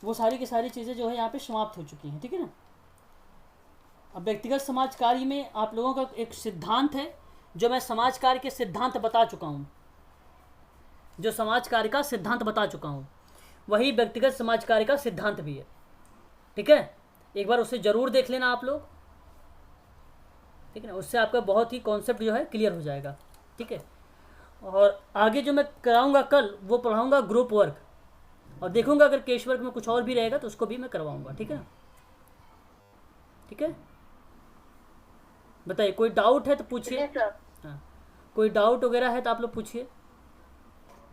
वो सारी की सारी चीज़ें जो है यहाँ पे समाप्त हो चुकी हैं, ठीक है ना। अब व्यक्तिगत समाज कार्य में आप लोगों का एक सिद्धांत है, जो मैं समाज कार्य के सिद्धांत बता चुका हूँ, जो समाज कार्य का सिद्धांत बता चुका हूँ वही व्यक्तिगत समाज कार्य का सिद्धांत भी है, ठीक है। एक बार उसे ज़रूर देख लेना आप लोग, ठीक है ना, उससे आपका बहुत ही कॉन्सेप्ट जो है क्लियर हो जाएगा, ठीक है। और आगे जो मैं कराऊंगा कल वो पढ़ाऊंगा ग्रुप वर्क, और देखूंगा अगर केस वर्क में कुछ और भी रहेगा तो उसको भी मैं करवाऊंगा, ठीक है ना, ठीक है। बताइए कोई डाउट है तो पूछिए, हाँ कोई डाउट वगैरह है तो आप लोग पूछिए।